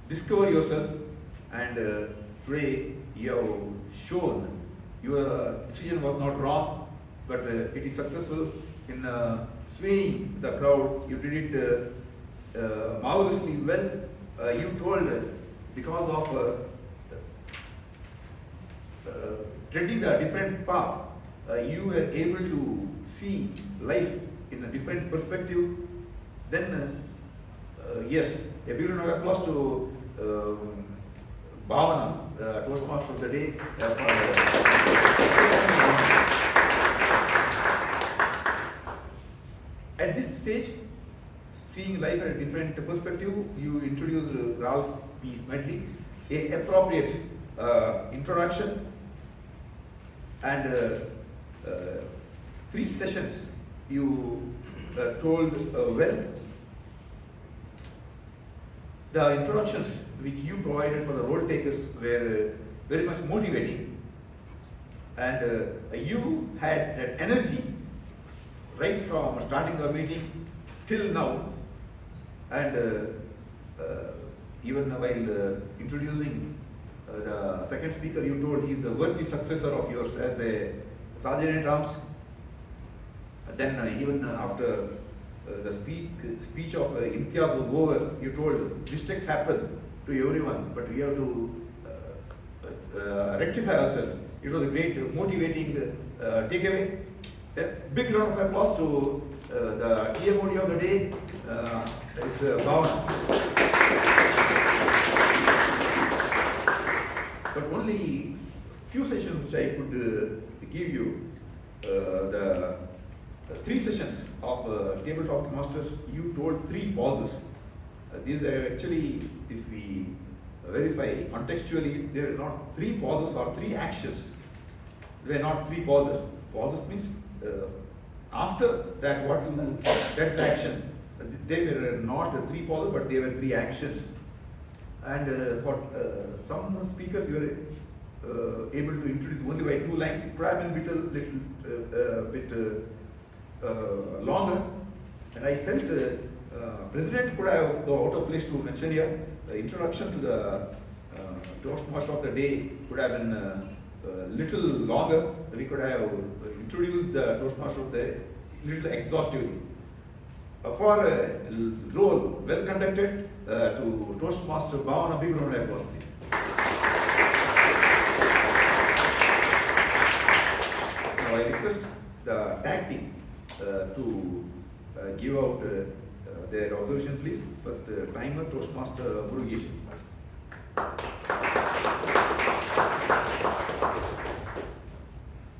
discover yourself, and today you have shown your decision was not wrong, but it is successful in swaying the crowd. You did it marvelously well. You told because of treading a different path, you were able to see life in a different perspective. Then, yes, a big round of applause to Bhavana, Toastmaster of the day. At this stage, seeing life at a different perspective, you introduced Ralph P. Smedley, a appropriate introduction, and 3 sessions you told well. The introductions which you provided for the role takers were very much motivating, and you had that energy right from starting the meeting till now, and even while introducing the second speaker, you told he is the worthy successor of yours as a Sergeant-at-Arms. Then even after the speech of Imtiaz was over, you told mistakes happen to everyone, but we have to rectify ourselves. It was a great motivating takeaway. A big round of applause to the TMOD of the day, that is Bhavana. But only few sessions which I could give you, the 3 sessions of Tabletop Masters, you told 3 pauses. These are actually, if we verify contextually, they are not 3 pauses or 3 actions. They are not 3 pauses. Pauses means after that, what you that's the action. They were not 3 pauses, but they were 3 actions. And for some speakers, you were able to introduce only by 2 lines. It could have been little bit longer, and I felt President could have, though out of place to mention here, the introduction to the Toastmaster of the day could have been little longer. We could have introduced the Toastmaster of the day little exhaustively. For a role well conducted, to Toastmaster Bhavana, big round of applause, please. Now I request the tag team to give out their observation, please. First, timer, Toastmaster Murugesh.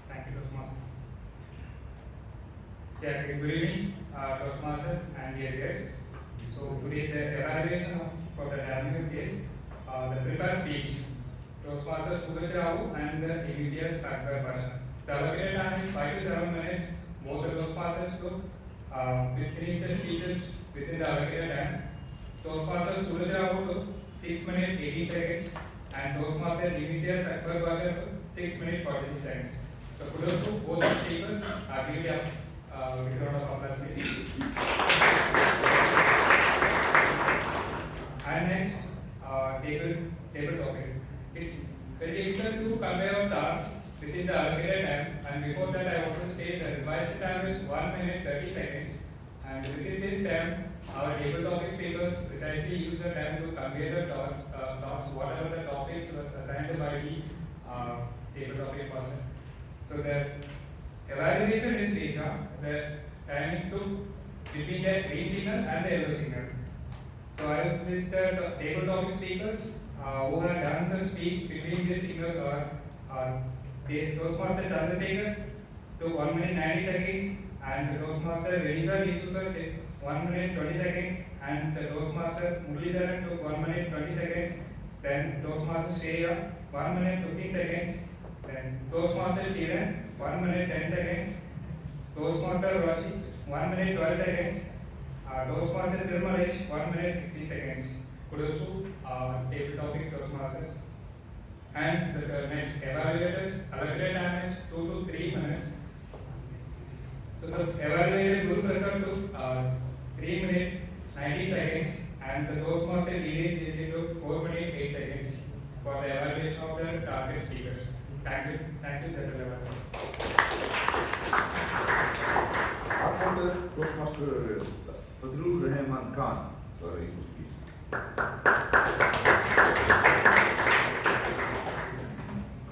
Thank you, Toastmaster. Yeah, good evening, Toastmasters and dear guests. So today the evaluation for the dynamic case, the prepared speech, Toastmaster Suraj Rao and the immediate Akbar Pasha. The allocated time is 5 to 7 minutes. Both the Toastmasters to finish the speeches within the allocated time. Toastmaster Suraj Rao took 6 minutes 18 seconds, and Toastmaster immediate Akbar Pasha took 6 minutes 46 seconds. So kudos to both the speakers. Give it up. Give a round of applause, please. And next, table topic. It's very difficult to convey our tasks within the allocated time, and before that I want to say the revised time is 1 minute 30 seconds And within this term, our table topic speakers precisely use the time to convey the thoughts, whatever the topics was assigned by the table topic person. So the evaluation is based on the time it took between the green signal and the yellow signal. So I have listed the table topic speakers who have done the speech between these signals are Toastmaster Chandrasekhar took 1 minute 90 seconds, and the Toastmaster Venisa D'Souza took 1 minute 20 seconds, and the Toastmaster Muralidharan took 1 minute 20 seconds, then Toastmaster Shreya 1 minute 15 seconds, then Toastmaster Chiran 1 minute 10 seconds, Toastmaster Rashi 1 minute 12 seconds, Toastmaster Tirumalesh 1 minute 60 seconds. Kudos to table topic Toastmasters. And the next evaluators allocated time is 2 to 3 minutes. So the evaluated Guru Prasad took 3 minutes 90 seconds, and the Toastmaster VDC took 4 minutes 8 seconds for the evaluation of the target speakers. Thank you, Dr. After the Toastmaster Fazlur Rahman Khan, sorry,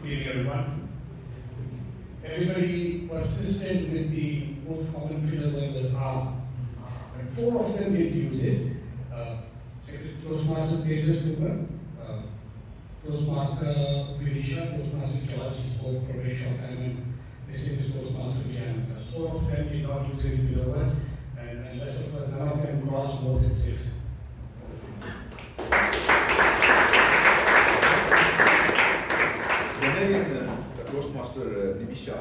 Good evening, everyone. Everybody persisted with the most common filler word was and 4 of them did use it. Toastmaster Tejas Kumar, Toastmaster Vinisha, Toastmaster George, he spoke for a very short time, and distinguished Toastmaster Vijayan. 4 of them did not use any filler words, and rest of us, none of them crossed more than 6. Canadian Toastmaster Nimisha.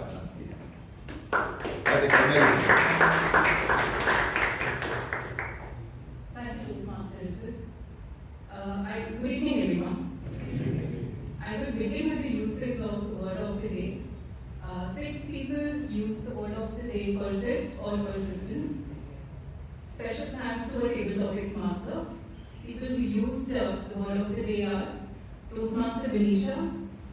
Thank you, Toastmaster Richard. Good evening, everyone. I will begin with the usage of the word of the day. 6 people use the word of the day persist or persistence. Special thanks to our table topics master. People who used the word of the day are Toastmaster Vinisha,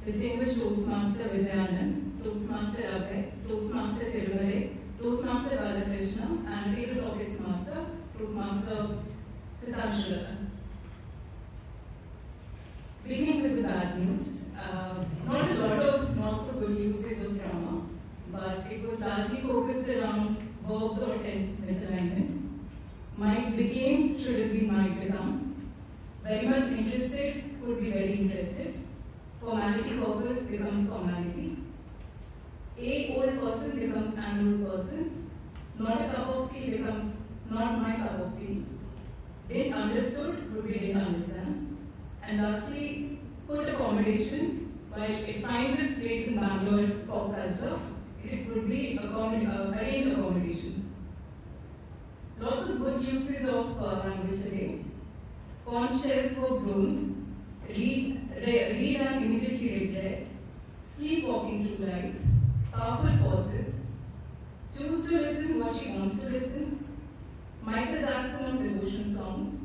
Distinguished Toastmaster Vijayanand, Toastmaster Abhay, Toastmaster Tirumale, Toastmaster Balakrishna, and table topics master, Toastmaster Siddhanshu. Beginning with the bad news, not a lot of not so good usage of grammar, but it was largely focused around verbs or tense misalignment. Might became should have been might become. Very much interested would be very interested. Formality purpose becomes formality. A old person becomes an old person. Not a cup of tea becomes not my cup of tea. Didn't understood would be didn't understand. And lastly, put accommodation, while it finds its place in Bangalore pop culture, it would be arrange accommodation. Lots of good usage of language today. Conch shells were blown. Read and immediately regret. Sleepwalking through life. Powerful pauses. Choose to listen what she wants to listen. Michael Jackson on devotion songs.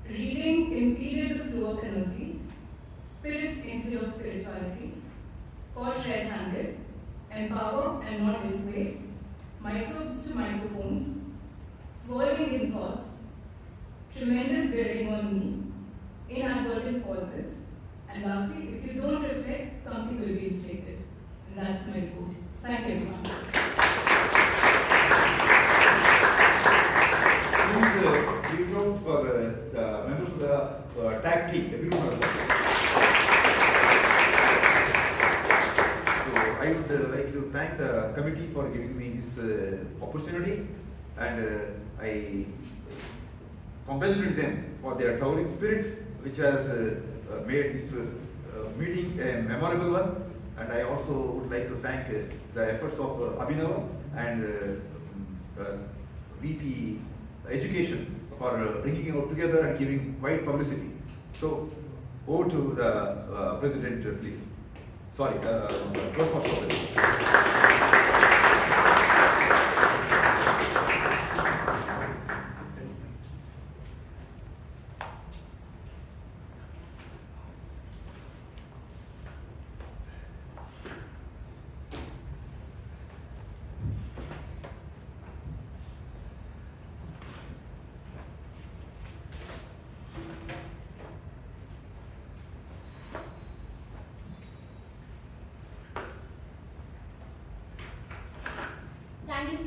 Reading impeded the flow of energy. Spirits instead of spirituality. Caught red-handed. Empower and not dissuade. Microbes to microphones. Swirling in thoughts. Tremendous bearing on me. Inadvertent pauses. And lastly, if you don't reflect, something will be inflicted. And that's my report. Thank you, everyone. Please give round for the members of the tag team. Everyone. So I would like to thank the committee for giving me this opportunity, and I congratulate them for their towering spirit, which has made this meeting a memorable one. And I also would like to thank the efforts of Abhinav and VP Education for bringing it all together and giving wide publicity. So, over to the President, please. Sorry,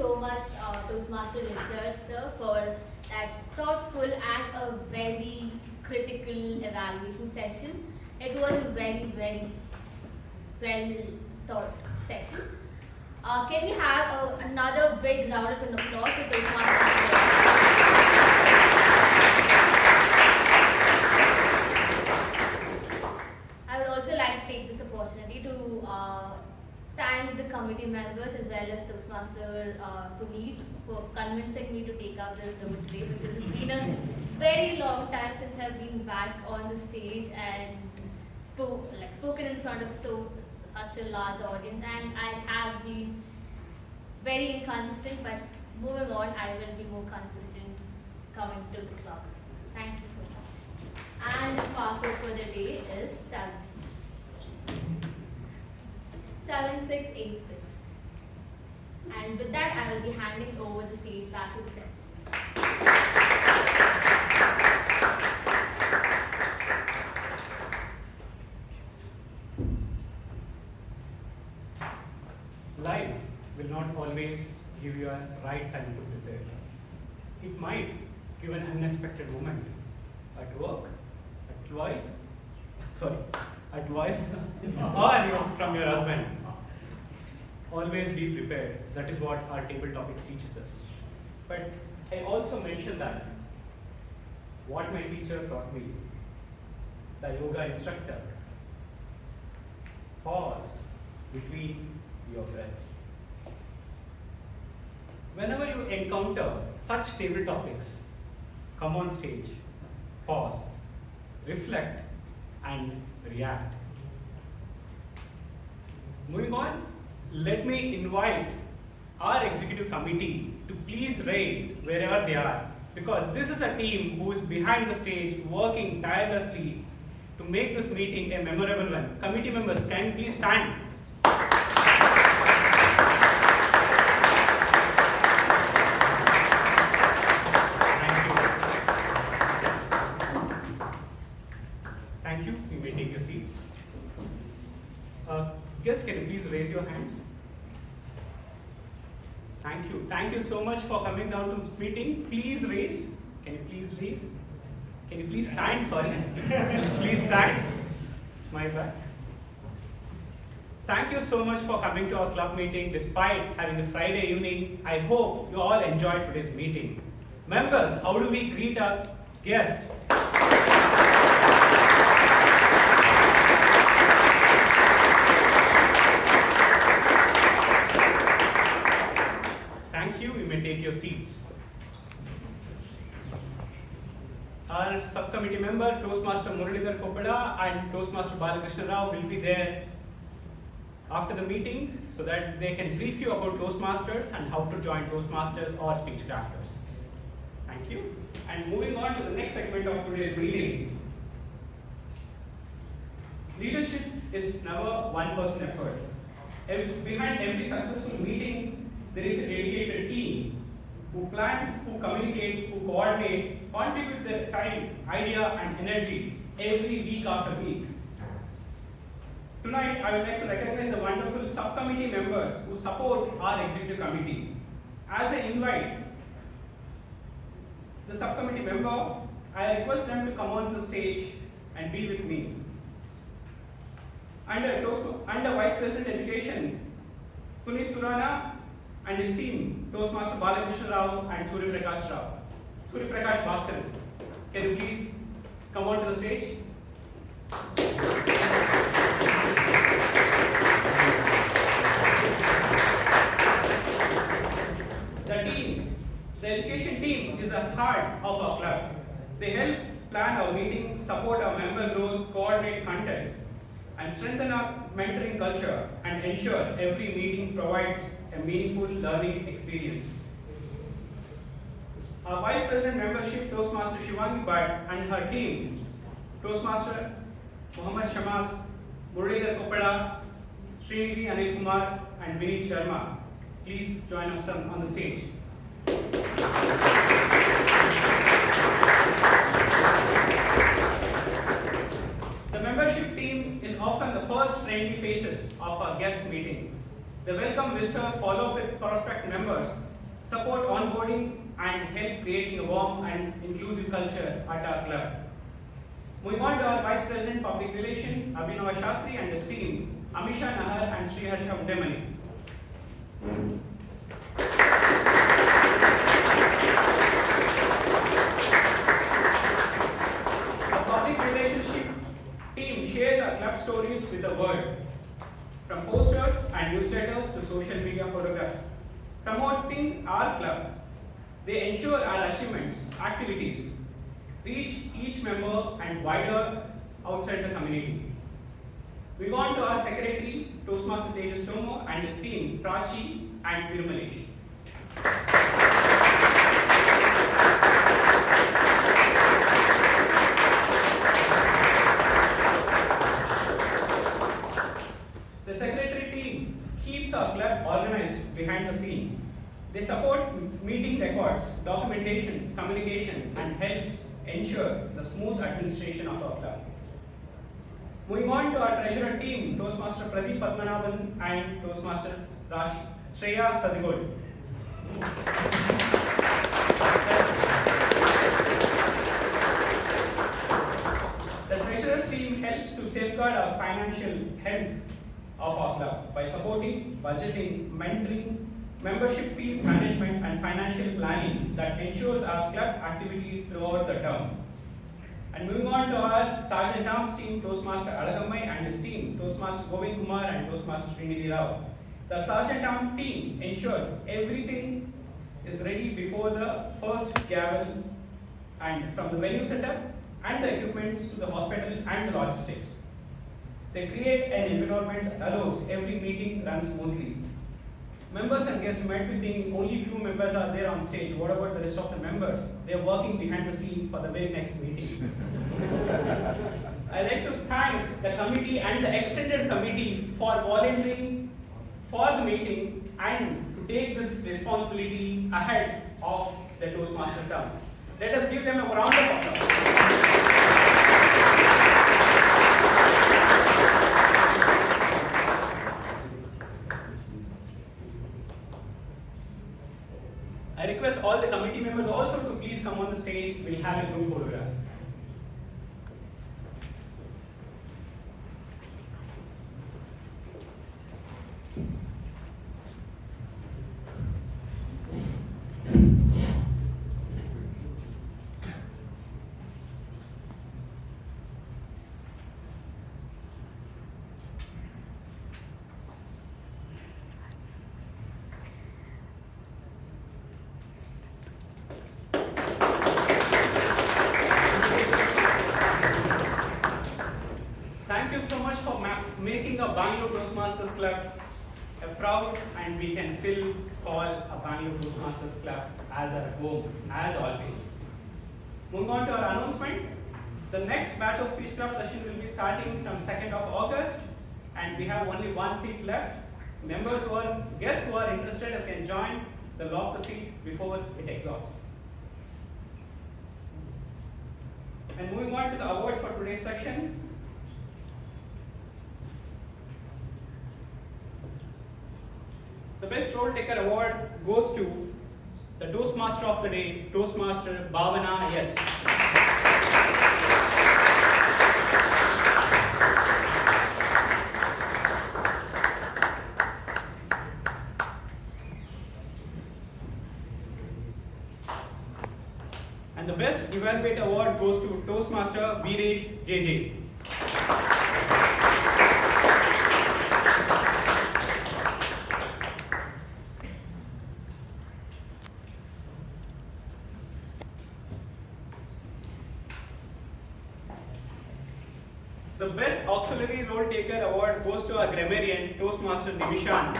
so much, Toastmaster Richard, sir, for that thoughtful and a very critical evaluation session. It was a very, very well thought session. Can we have another big round of applause for Toastmaster Richard? I would also like to take this opportunity to thank the committee members as well as Toastmaster Puneet for convincing me to take up this role today, because it's been a very long time since I've been back on the stage and spoken in front of such a large audience, and I have been very inconsistent, but moving on, I will be more consistent coming to the club. Thank you so much. And the password for the day is 7686. And with that, I will be handing over the stage back to the president. Life will not always give you a right time to present. It might give an unexpected moment at work, at wife, or from your husband. Always be prepared. That is what our table topics teaches us. But I also mentioned that what my teacher taught me, the yoga instructor, pause between your breaths. Whenever you encounter such table topics, come on stage, pause, reflect, and react. Moving on, let me invite our executive committee to please raise wherever they are, because this is a team who is behind the stage working tirelessly to make this meeting a memorable one. Committee members, can you please stand? Thank you. You may take your seats. Guests, can you please raise your hands? Thank you. Thank you so much for coming down to this meeting. Please raise. Can you please raise? Can you please stand? Sorry. Please stand. Smile back. Thank you so much for coming to our club meeting despite having a Friday evening. I hope you all enjoyed today's meeting. Members, how do we greet our guests? Thank you. You may take your seats. Our subcommittee member, Toastmaster Muralidhar Koppada and Toastmaster Balakrishna Rao will be there after the meeting so that they can brief you about Toastmasters and how to join Toastmasters or speech crafters. Thank you. And moving on to the next segment of today's meeting. Leadership is never one-person effort. Behind every successful meeting, there is a dedicated team who plan, who communicate, who coordinate, contribute their time, idea, and energy every week after week. Tonight, I would like to recognize the wonderful subcommittee members who support our executive committee. As I invite the subcommittee member, I request them to come on the stage and be with me. Under Vice President Education, Puneet Surana and his team, Toastmaster Balakrishna Rao and Surya Prakash Bhaskar. Can you please come on to the stage? The education team is the heart of our club. They help plan our meetings, support our member growth, coordinate contests, and strengthen our mentoring culture and ensure every meeting provides a meaningful learning experience. Our Vice President membership, Toastmaster Shivangi Bhatt and her team, Toastmaster Muhammad Shamas, Muralidhar Koppada, Srinidhi Anil Kumar, and Vineet Sharma. Please join us on the stage. The membership team is often the first friendly faces of our guest meeting. They welcome visitors, follow up with prospect members, support onboarding, and help creating a warm and inclusive culture at our club. Moving on to our Vice President Public Relations, Abhinava Shastri, and his team, Amisha Nahar and Sriharsha Udemani. The public relationship team shares our club stories with the world, from posters and newsletters to social media photographs. Promoting our club, they ensure our achievements, activities, reach each member and wider outside the community. We go on to our secretary, Toastmaster Tejas Tomo, and his team, Prachi and Tirumalesh. The secretary team keeps our club organized behind the scene. They support meeting records, documentations, communication, and helps ensure the smooth administration of our club. Moving on to our treasurer team, Toastmaster Pradeep Padmanabhan and Toastmaster Shreya Sadigod. The treasurer's team helps to safeguard our financial health of our club by supporting budgeting, mentoring, membership fees management, and financial planning that ensures our club activity throughout the term. And moving on to our Sergeant Arms team, Toastmaster Alagammai and his team, Toastmaster Govind Kumar and Toastmaster Srinidhi Rao. The Sergeant Arms team ensures everything is ready before the first gavel, and from the venue setup and the equipments to the hospital and the logistics. They create an environment that allows every meeting run smoothly. Members and guests might be thinking only few members are there on stage. What about the rest of the members? They are working behind the scene for the very next meeting. I'd like to thank the committee and the extended committee for volunteering for the meeting and to take this responsibility ahead of the Toastmaster term. Let us give them a round of applause. I request all the committee members also to please come on the stage. We'll have a group photograph. Thank you so much for making a Bangalore Toastmasters Club a proud, and we can still call a Bangalore Toastmasters Club as our home, as always. Moving on to our announcement, the next batch of speech club session will be starting from 2nd of August, and we have only one seat left. Members who are, guests who are interested can join. They'll lock the seat before it exhausts. And moving on to the awards for today's section. The Best Role Taker Award goes to the Toastmaster of the Day, Toastmaster Bhavana S. And the Best Evaluator Award goes to Toastmaster Veeresh JJ. The Best Auxiliary Role Taker Award goes to our grammarian, Toastmaster Divishan.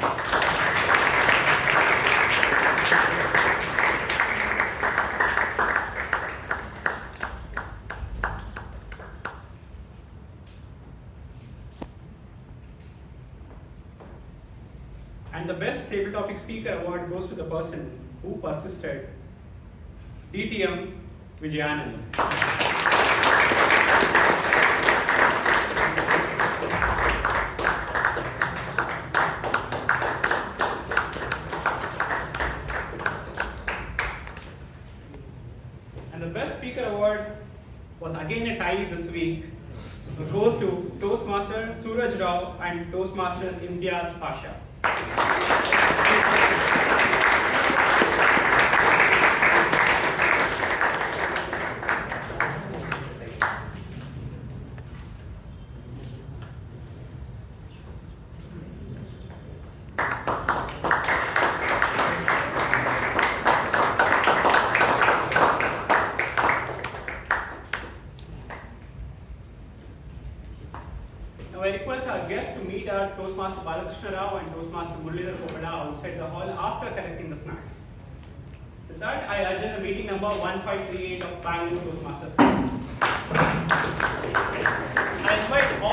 And the Best Table Topic Speaker Award goes to the person who persisted, DTM Vijayanand. Suraj Rao and Toastmaster Imtiaz Pasha. Now I request our guests to meet our Toastmaster Balakrishna Rao and Toastmaster Muralidhar Popada outside the hall after collecting the snacks. With that, I adjourn the meeting number 1538 of Bangalore Toastmasters Club. I invite all